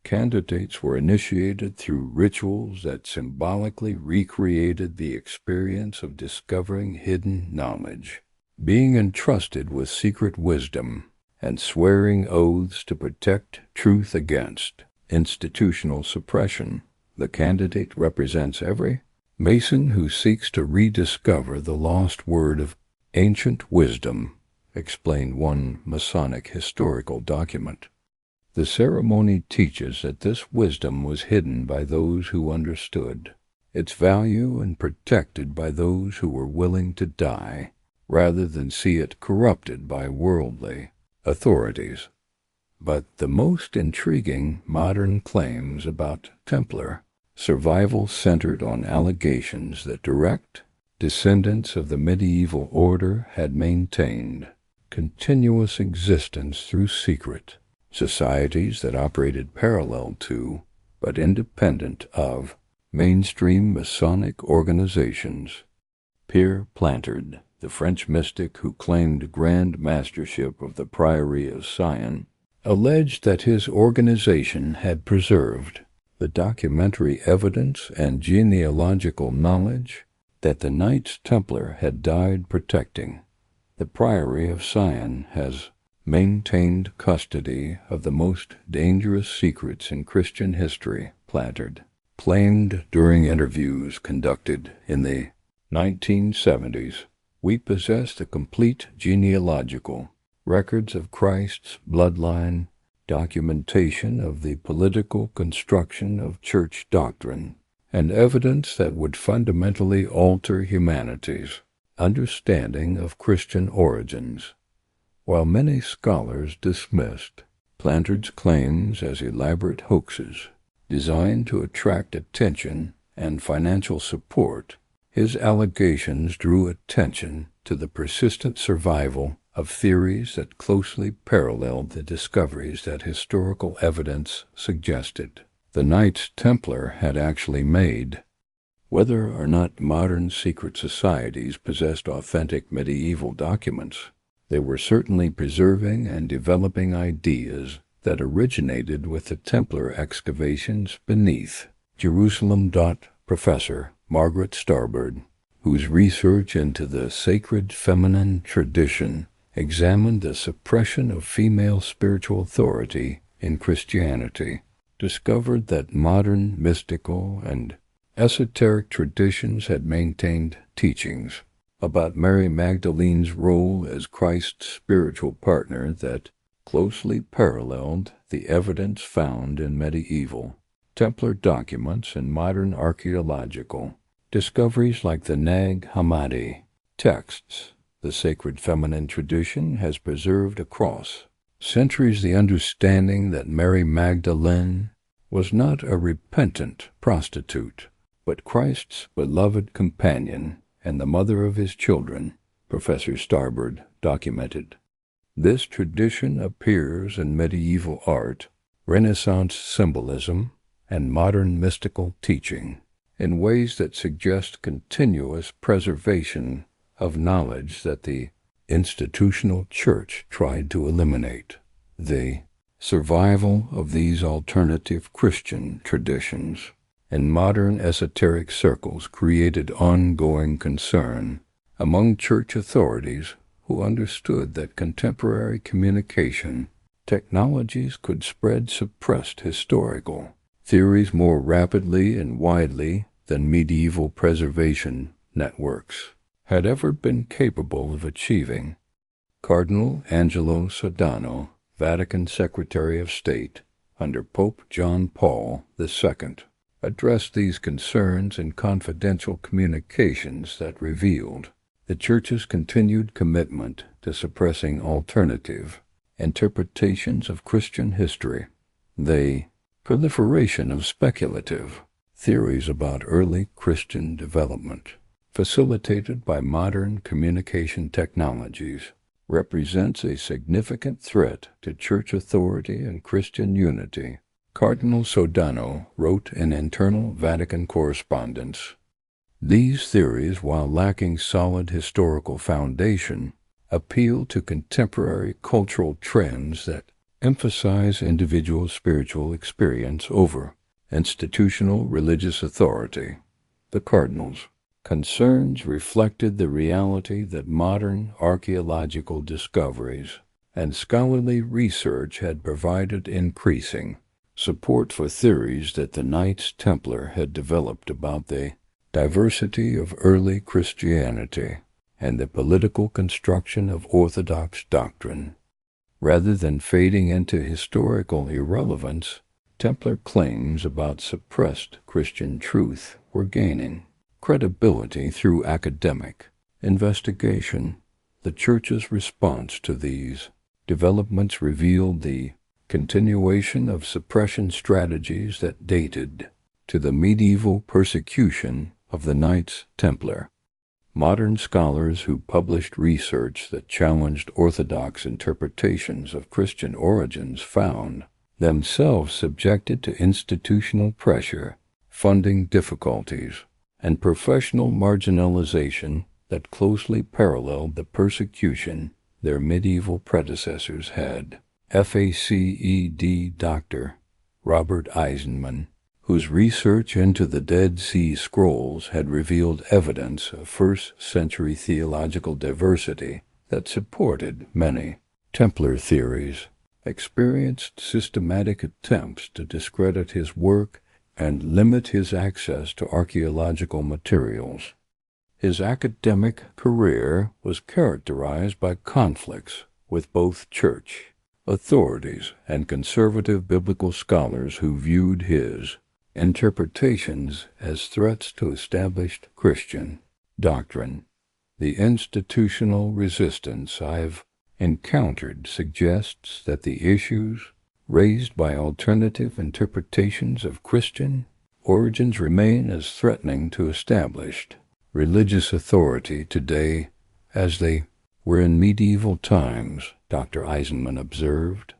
Candidates were initiated through rituals that symbolically recreated the experience of discovering hidden knowledge, being entrusted with secret wisdom, and swearing oaths to protect truth against institutional suppression. The candidate represents every Mason who seeks to rediscover the lost word of ancient wisdom, explained one Masonic historical document. The ceremony teaches that this wisdom was hidden by those who understood its value and protected by those who were willing to die, rather than see it corrupted by worldly authorities. But the most intriguing modern claims about Templar survival centered on allegations that direct descendants of the medieval order had maintained continuous existence through secret societies that operated parallel to, but independent of, mainstream Masonic organizations. Pierre Plantard, the French mystic who claimed grand mastership of the Priory of Sion, alleged that his organization had preserved the documentary evidence and genealogical knowledge that the Knights Templar had died protecting. The Priory of Sion has maintained custody of the most dangerous secrets in Christian history, Plantard claimed during interviews conducted in the 1970s. We possess the complete genealogical records of Christ's bloodline, documentation of the political construction of church doctrine, and evidence that would fundamentally alter humanity's understanding of Christian origins. While many scholars dismissed Plantard's claims as elaborate hoaxes designed to attract attention and financial support, his allegations drew attention to the persistent survival of theories that closely paralleled the discoveries that historical evidence suggested the Knights Templar had actually made. Whether or not modern secret societies possessed authentic medieval documents, they were certainly preserving and developing ideas that originated with the Templar excavations beneath Jerusalem. Professor Margaret Starbird, whose research into the sacred feminine tradition examined the suppression of female spiritual authority in Christianity, discovered that modern mystical and esoteric traditions had maintained teachings about Mary Magdalene's role as Christ's spiritual partner that closely paralleled the evidence found in medieval Templar documents and modern archaeological discoveries like the Nag Hamadi texts. The sacred feminine tradition has preserved across centuries the understanding that Mary Magdalene was not a repentant prostitute, but Christ's beloved companion and the mother of his children. Professor Starbird documented. This tradition appears in medieval art, Renaissance symbolism, and modern mystical teaching in ways that suggest continuous preservation of knowledge that the institutional church tried to eliminate. The survival of these alternative Christian traditions in modern esoteric circles created ongoing concern among church authorities who understood that contemporary communication technologies could spread suppressed historical theories more rapidly and widely than medieval preservation networks had ever been capable of achieving. Cardinal Angelo Sodano, Vatican Secretary of State under Pope John Paul II, addressed these concerns in confidential communications that revealed the Church's continued commitment to suppressing alternative interpretations of Christian history. The proliferation of speculative theories about early Christian development, facilitated by modern communication technologies, represents a significant threat to church authority and Christian unity. Cardinal Sodano wrote in internal Vatican correspondence, "These theories, while lacking solid historical foundation, appeal to contemporary cultural trends that emphasize individual spiritual experience over institutional religious authority." The Cardinal's concerns reflected the reality that modern archaeological discoveries and scholarly research had provided increasing support for theories that the Knights Templar had developed about the diversity of early Christianity and the political construction of orthodox doctrine. Rather than fading into historical irrelevance, Templar claims about suppressed Christian truth were gaining credibility through academic investigation. The Church's response to these developments revealed the continuation of suppression strategies that dated to the medieval persecution of the Knights Templar. Modern scholars who published research that challenged orthodox interpretations of Christian origins found themselves subjected to institutional pressure, funding difficulties, and professional marginalization that closely paralleled the persecution their medieval predecessors had. FACED Dr. Robert Eisenman, whose research into the Dead Sea Scrolls had revealed evidence of first-century theological diversity that supported many Templar theories, experienced systematic attempts to discredit his work and limit his access to archaeological materials. His academic career was characterized by conflicts with both church authorities and conservative biblical scholars who viewed his interpretations as threats to established Christian doctrine. The institutional resistance I've encountered suggests that the issues raised by alternative interpretations of Christian origins remain as threatening to established religious authority today as they were in medieval times, Dr. Eisenman observed.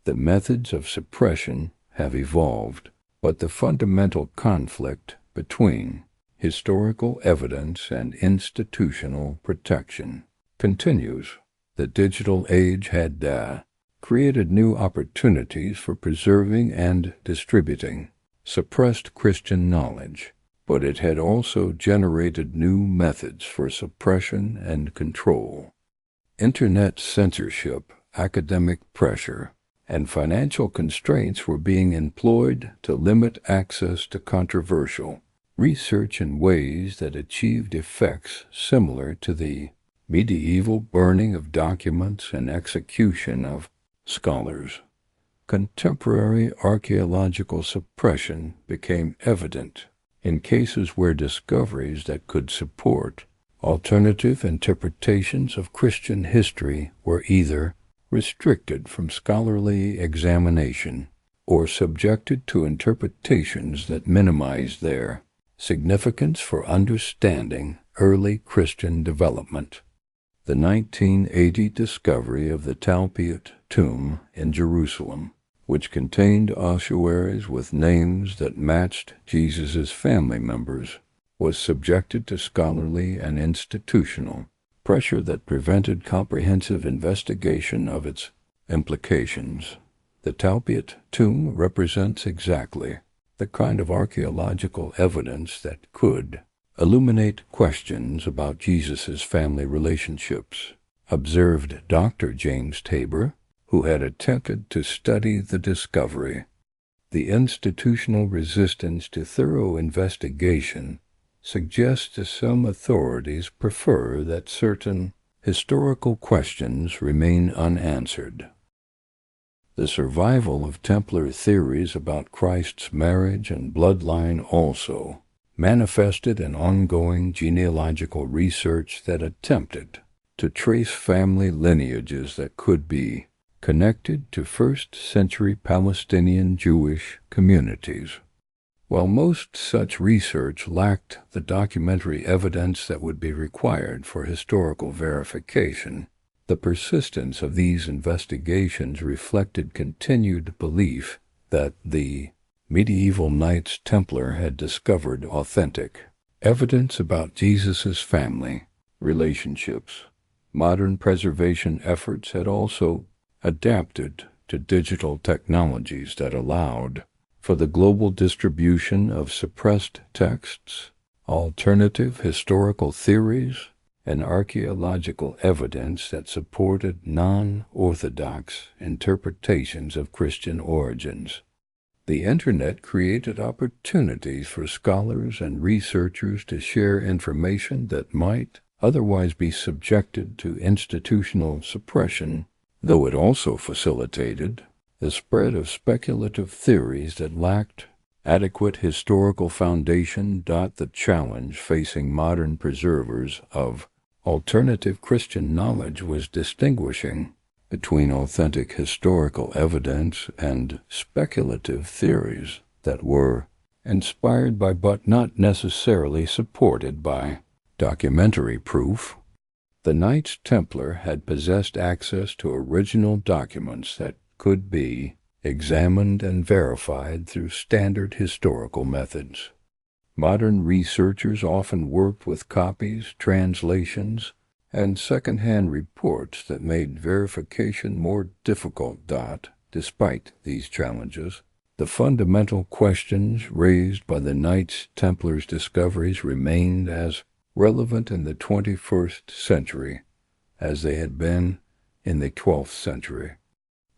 The methods of suppression have evolved, but the fundamental conflict between historical evidence and institutional protection continues. The digital age had created new opportunities for preserving and distributing suppressed Christian knowledge, but it had also generated new methods for suppression and control. Internet censorship, academic pressure, and financial constraints were being employed to limit access to controversial research in ways that achieved effects similar to the medieval burning of documents and execution of scholars. Contemporary archaeological suppression became evident in cases where discoveries that could support alternative interpretations of Christian history were either restricted from scholarly examination or subjected to interpretations that minimized their significance for understanding early Christian development. The 1980 discovery of the Talpiot tomb in Jerusalem, which contained ossuaries with names that matched Jesus' family members, was subjected to scholarly and institutional pressure that prevented comprehensive investigation of its implications. The Talpiot tomb represents exactly the kind of archaeological evidence that could illuminate questions about Jesus' family relationships, observed Dr. James Tabor, who had attempted to study the discovery. The institutional resistance to thorough investigation suggests that some authorities prefer that certain historical questions remain unanswered. The survival of Templar theories about Christ's marriage and bloodline also manifested in ongoing genealogical research that attempted to trace family lineages that could be connected to first-century Palestinian Jewish communities. While most such research lacked the documentary evidence that would be required for historical verification, the persistence of these investigations reflected continued belief that the medieval Knights Templar had discovered authentic evidence about Jesus' family relationships. Modern preservation efforts had also adapted to digital technologies that allowed for the global distribution of suppressed texts, alternative historical theories, and archaeological evidence that supported non-orthodox interpretations of Christian origins. The Internet created opportunities for scholars and researchers to share information that might otherwise be subjected to institutional suppression, though it also facilitated the spread of speculative theories that lacked adequate historical foundation. The challenge facing modern preservers of alternative Christian knowledge was distinguishing between authentic historical evidence and speculative theories that were inspired by but not necessarily supported by documentary proof. The Knights Templar had possessed access to original documents that could be examined and verified through standard historical methods. Modern researchers often worked with copies, translations, and second-hand reports that made verification more difficult. Despite these challenges, the fundamental questions raised by the Knights Templars' discoveries remained as relevant in the 21st century as they had been in the 12th century.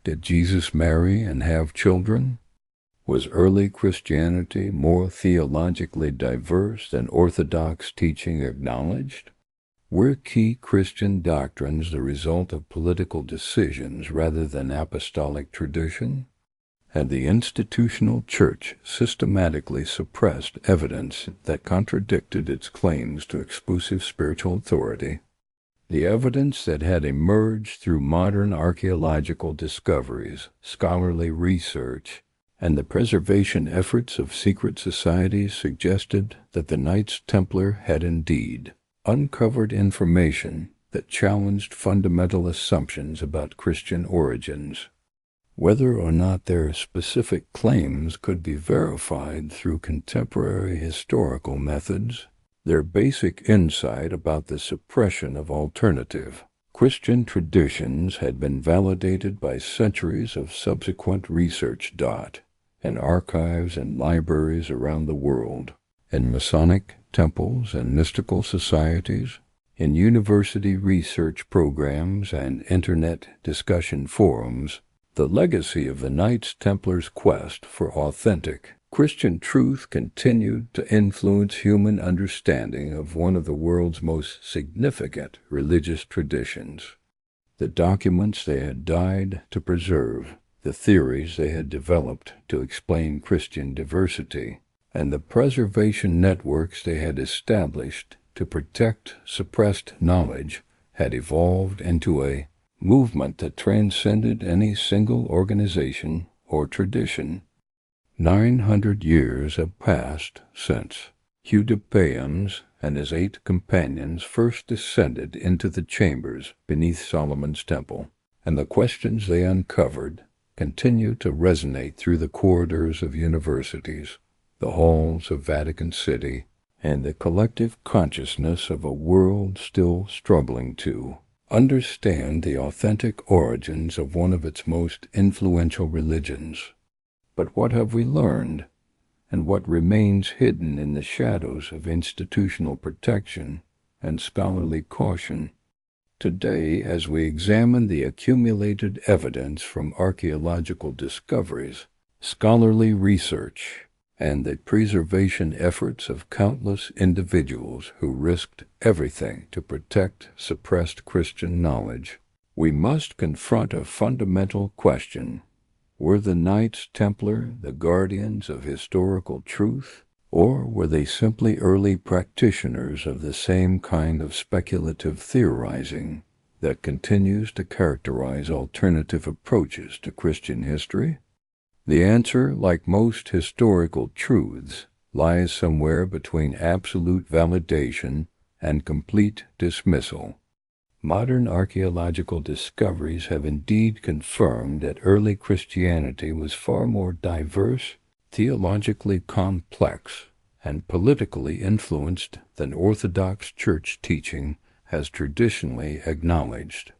Did Jesus marry and have children? Was early Christianity more theologically diverse than Orthodox teaching acknowledged? Were key Christian doctrines the result of political decisions rather than apostolic tradition? Had the institutional church systematically suppressed evidence that contradicted its claims to exclusive spiritual authority? The evidence that had emerged through modern archaeological discoveries, scholarly research, and the preservation efforts of secret societies suggested that the Knights Templar had indeed uncovered information that challenged fundamental assumptions about Christian origins. Whether or not their specific claims could be verified through contemporary historical methods, their basic insight about the suppression of alternative Christian traditions had been validated by centuries of subsequent research. In archives and libraries around the world, in Masonic temples and mystical societies, in university research programs and Internet discussion forums, the legacy of the Knights Templars' quest for authentic Christian truth continued to influence human understanding of one of the world's most significant religious traditions. The documents they had died to preserve, the theories they had developed to explain Christian diversity, and the preservation networks they had established to protect suppressed knowledge had evolved into a movement that transcended any single organization or tradition. 900 years have passed since Judeans and his 8 companions first descended into the chambers beneath Solomon's temple, and the questions they uncovered continue to resonate through the corridors of universities, the halls of Vatican City, and the collective consciousness of a world still struggling to understand the authentic origins of one of its most influential religions. But what have we learned, and what remains hidden in the shadows of institutional protection and scholarly caution? Today, as we examine the accumulated evidence from archaeological discoveries, scholarly research, and the preservation efforts of countless individuals who risked everything to protect suppressed Christian knowledge, we must confront a fundamental question. Were the Knights Templar the guardians of historical truth, or were they simply early practitioners of the same kind of speculative theorizing that continues to characterize alternative approaches to Christian history? The answer, like most historical truths, lies somewhere between absolute validation and complete dismissal. Modern archaeological discoveries have indeed confirmed that early Christianity was far more diverse, theologically complex, and politically influenced than Orthodox Church teaching has traditionally acknowledged.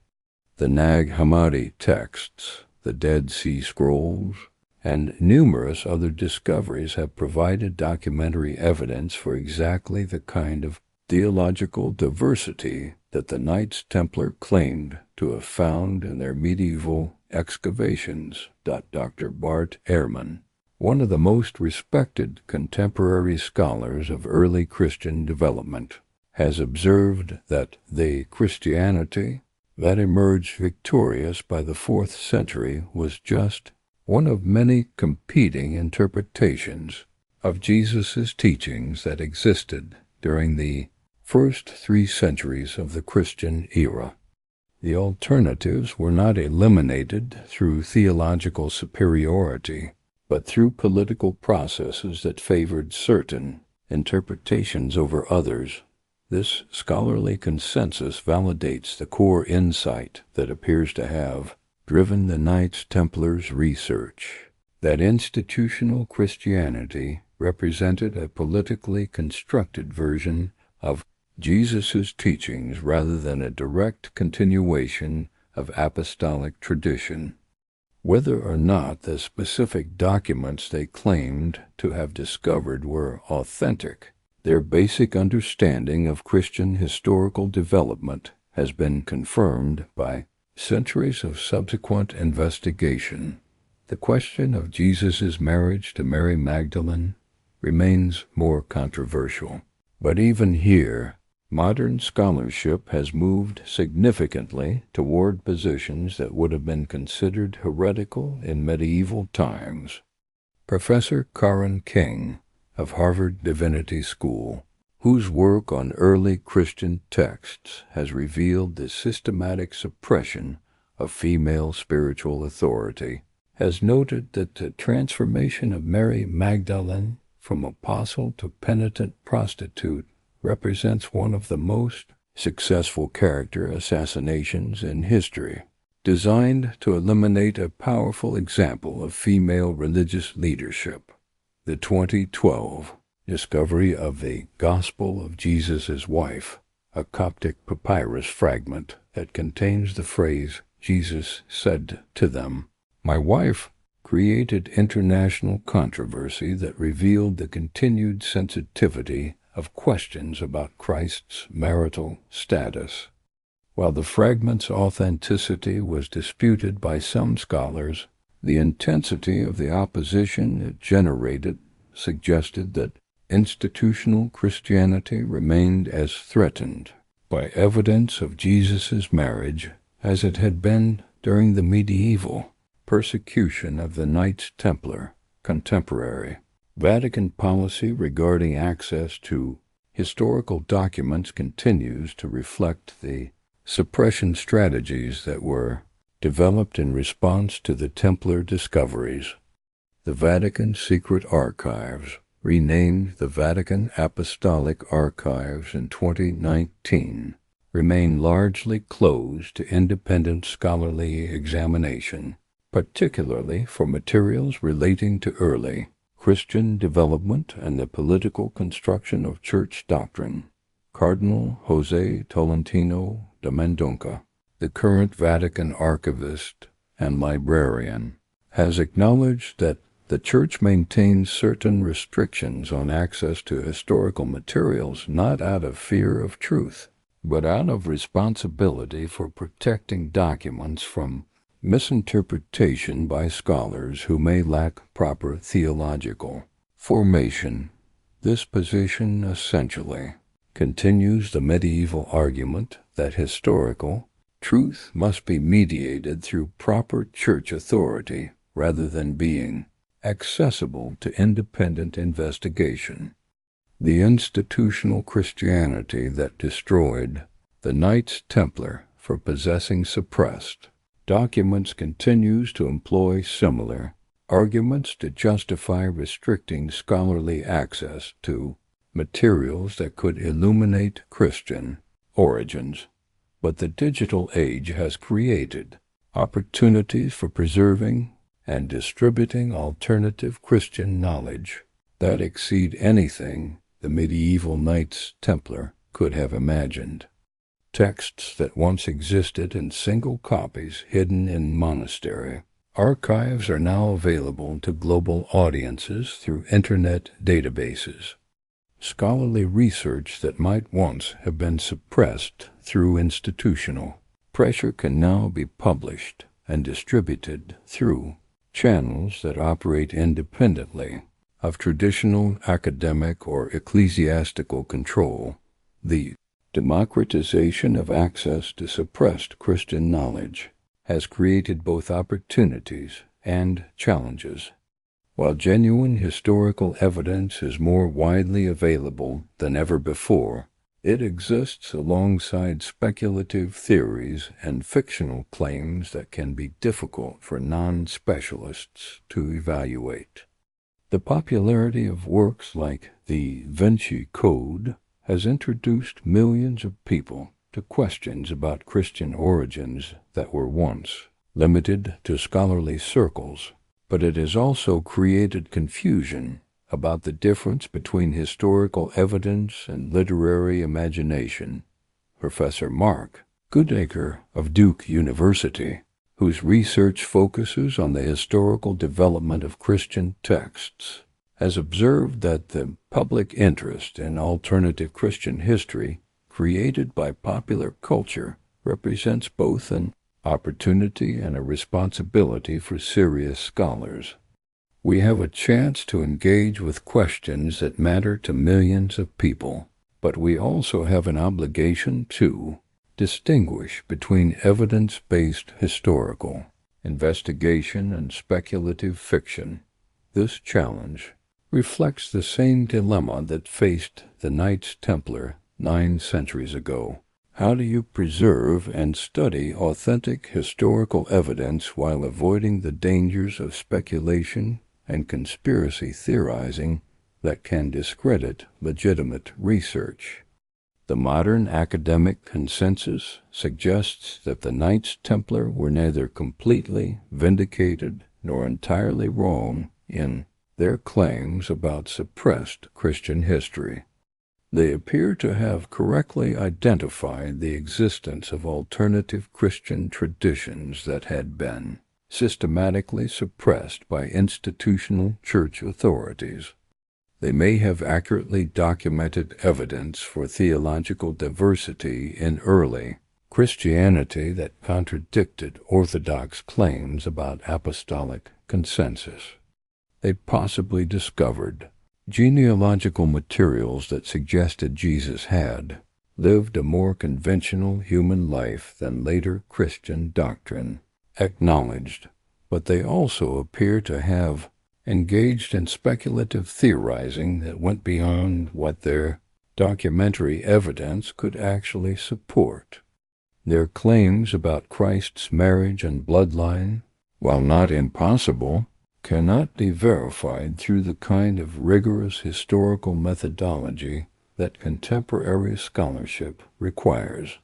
The Nag Hamadi texts, the Dead Sea Scrolls, and numerous other discoveries have provided documentary evidence for exactly the kind of theological diversity that the Knights Templar claimed to have found in their medieval excavations. Dr. Bart Ehrman, one of the most respected contemporary scholars of early Christian development, has observed that the Christianity that emerged victorious by the 4th century was just one of many competing interpretations of Jesus' teachings that existed during the first 3 centuries of the Christian era. The alternatives were not eliminated through theological superiority, but through political processes that favored certain interpretations over others. This scholarly consensus validates the core insight that appears to have driven the Knights Templars' research, that institutional Christianity represented a politically constructed version of Jesus' teachings rather than a direct continuation of apostolic tradition. Whether or not the specific documents they claimed to have discovered were authentic, their basic understanding of Christian historical development has been confirmed by centuries of subsequent investigation. The question of Jesus' marriage to Mary Magdalene remains more controversial. But even here, modern scholarship has moved significantly toward positions that would have been considered heretical in medieval times. Professor Karen King of Harvard Divinity School, whose work on early Christian texts has revealed the systematic suppression of female spiritual authority, has noted that the transformation of Mary Magdalene from apostle to penitent prostitute represents one of the most successful character assassinations in history, designed to eliminate a powerful example of female religious leadership. The 2012 discovery of the Gospel of Jesus' Wife, a Coptic papyrus fragment that contains the phrase, "Jesus said to them, 'My wife,' created international controversy that revealed the continued sensitivity of questions about Christ's marital status. While the fragment's authenticity was disputed by some scholars, the intensity of the opposition it generated suggested that institutional Christianity remained as threatened by evidence of Jesus' marriage as it had been during the medieval persecution of the Knights Templar contemporary. Vatican policy regarding access to historical documents continues to reflect the suppression strategies that were developed in response to the Templar discoveries. The Vatican secret archives, renamed the Vatican Apostolic Archives in 2019, remain largely closed to independent scholarly examination, particularly for materials relating to early Christian development and the political construction of church doctrine. Cardinal Jose Tolentino de Mendonca, the current Vatican archivist and librarian, has acknowledged that the Church maintains certain restrictions on access to historical materials not out of fear of truth, but out of responsibility for protecting documents from misinterpretation by scholars who may lack proper theological formation. This position essentially continues the medieval argument that historical truth must be mediated through proper church authority rather than being accessible to independent investigation. The institutional Christianity that destroyed the Knights Templar for possessing suppressed documents continues to employ similar arguments to justify restricting scholarly access to materials that could illuminate Christian origins. But the digital age has created opportunities for preserving and distributing alternative Christian knowledge that exceed anything the medieval Knights Templar could have imagined. Texts that once existed in single copies hidden in monastery archives are now available to global audiences through internet databases. Scholarly research that might once have been suppressed through institutional pressure can now be published and distributed through channels that operate independently of traditional academic or ecclesiastical control. The democratization of access to suppressed Christian knowledge has created both opportunities and challenges. While genuine historical evidence is more widely available than ever before, it exists alongside speculative theories and fictional claims that can be difficult for non-specialists to evaluate. The popularity of works like the Vinci Code has introduced millions of people to questions about Christian origins that were once limited to scholarly circles, but it has also created confusion about the difference between historical evidence and literary imagination. Professor Mark Goodacre of Duke University, whose research focuses on the historical development of Christian texts, has observed that the public interest in alternative Christian history created by popular culture represents both an opportunity and a responsibility for serious scholars. We have a chance to engage with questions that matter to millions of people, but we also have an obligation to distinguish between evidence-based historical investigation and speculative fiction. This challenge reflects the same dilemma that faced the Knights Templar 9 centuries ago. How do you preserve and study authentic historical evidence while avoiding the dangers of speculation and conspiracy theorizing that can discredit legitimate research? The modern academic consensus suggests that the Knights Templar were neither completely vindicated nor entirely wrong in their claims about suppressed Christian history. They appear to have correctly identified the existence of alternative Christian traditions that had been systematically suppressed by institutional church authorities. They may have accurately documented evidence for theological diversity in early Christianity that contradicted orthodox claims about apostolic consensus. They possibly discovered genealogical materials that suggested Jesus had lived a more conventional human life than later Christian doctrine acknowledged, but they also appear to have engaged in speculative theorizing that went beyond what their documentary evidence could actually support. Their claims about Christ's marriage and bloodline, while not impossible, cannot be verified through the kind of rigorous historical methodology that contemporary scholarship requires.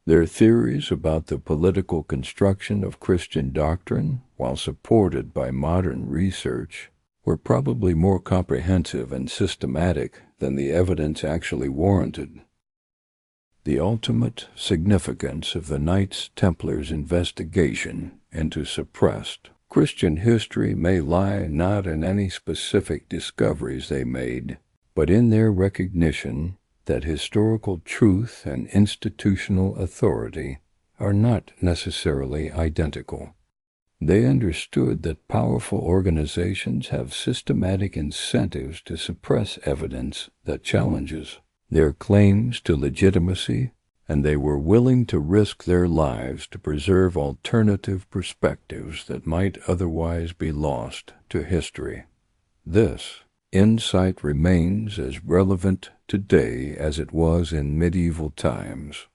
Their theories about the political construction of Christian doctrine, while supported by modern research, were probably more comprehensive and systematic than the evidence actually warranted. The ultimate significance of the Knights Templars' investigation into suppressed Christian history may lie not in any specific discoveries they made, but in their recognition that historical truth and institutional authority are not necessarily identical. They understood that powerful organizations have systematic incentives to suppress evidence that challenges their claims to legitimacy, and they were willing to risk their lives to preserve alternative perspectives that might otherwise be lost to history. This insight remains as relevant today as it was in medieval times.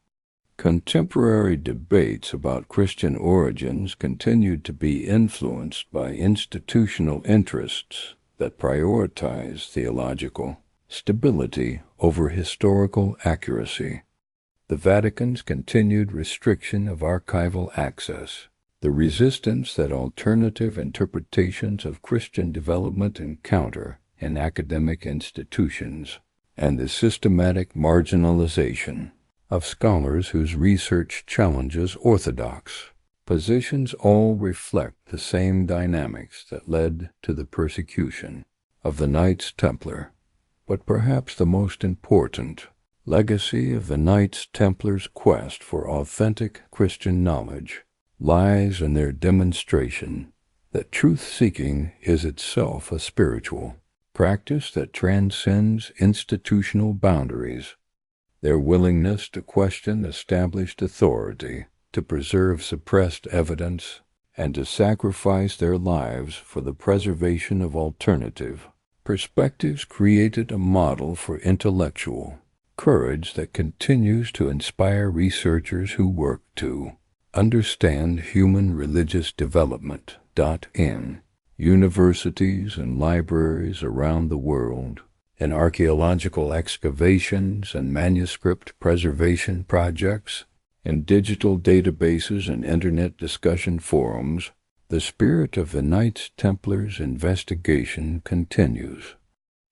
Contemporary debates about Christian origins continued to be influenced by institutional interests that prioritize theological stability over historical accuracy. The Vatican's continued restriction of archival access, the resistance that alternative interpretations of Christian development encounter in academic institutions, and the systematic marginalization of scholars whose research challenges orthodox positions all reflect the same dynamics that led to the persecution of the Knights Templar. But perhaps the most important legacy of the Knights Templars' quest for authentic Christian knowledge lies in their demonstration that truth-seeking is itself a spiritual practice that transcends institutional boundaries. Their willingness to question established authority, to preserve suppressed evidence, and to sacrifice their lives for the preservation of alternative perspectives created a model for intellectual courage that continues to inspire researchers who work to understand human religious development. In universities and libraries around the world, in archaeological excavations and manuscript preservation projects, in digital databases and internet discussion forums, the spirit of the Knights Templars' investigation continues.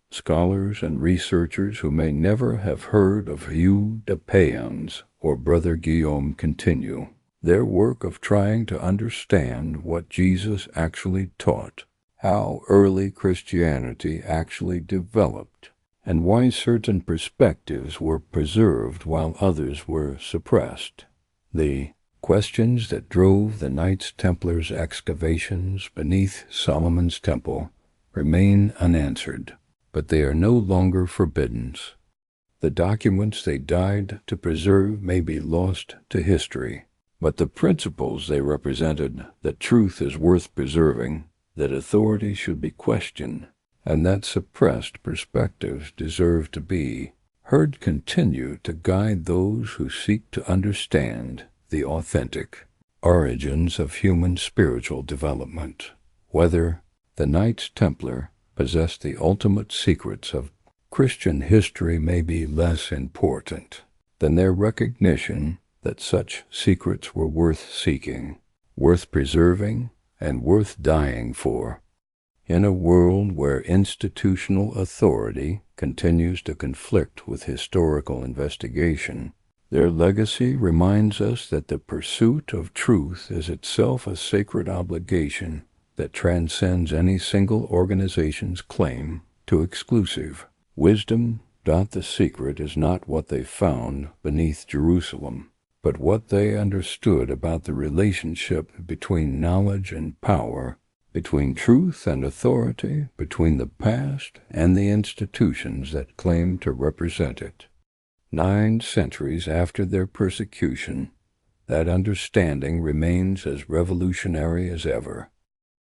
Scholars and researchers who may never have heard of Hugh de Payens or Brother Guillaume continue their work of trying to understand what Jesus actually taught, how early Christianity actually developed, and why certain perspectives were preserved while others were suppressed. The questions that drove the Knights Templars' excavations beneath Solomon's Temple remain unanswered, but they are no longer forbidden. The documents they died to preserve may be lost to history, but the principles they represented, that truth is worth preserving, that authority should be questioned, and that suppressed perspectives deserve to be heard, continue to guide those who seek to understand the authentic origins of human spiritual development. Whether the Knights Templar possess the ultimate secrets of Christian history may be less important than their recognition that such secrets were worth seeking, worth preserving, and worth dying for. In a world where institutional authority continues to conflict with historical investigation, their legacy reminds us that the pursuit of truth is itself a sacred obligation that transcends any single organization's claim to exclusive wisdom. The secret is not what they found beneath Jerusalem, but what they understood about the relationship between knowledge and power, between truth and authority, between the past and the institutions that claim to represent it. 9 centuries after their persecution, that understanding remains as revolutionary as ever.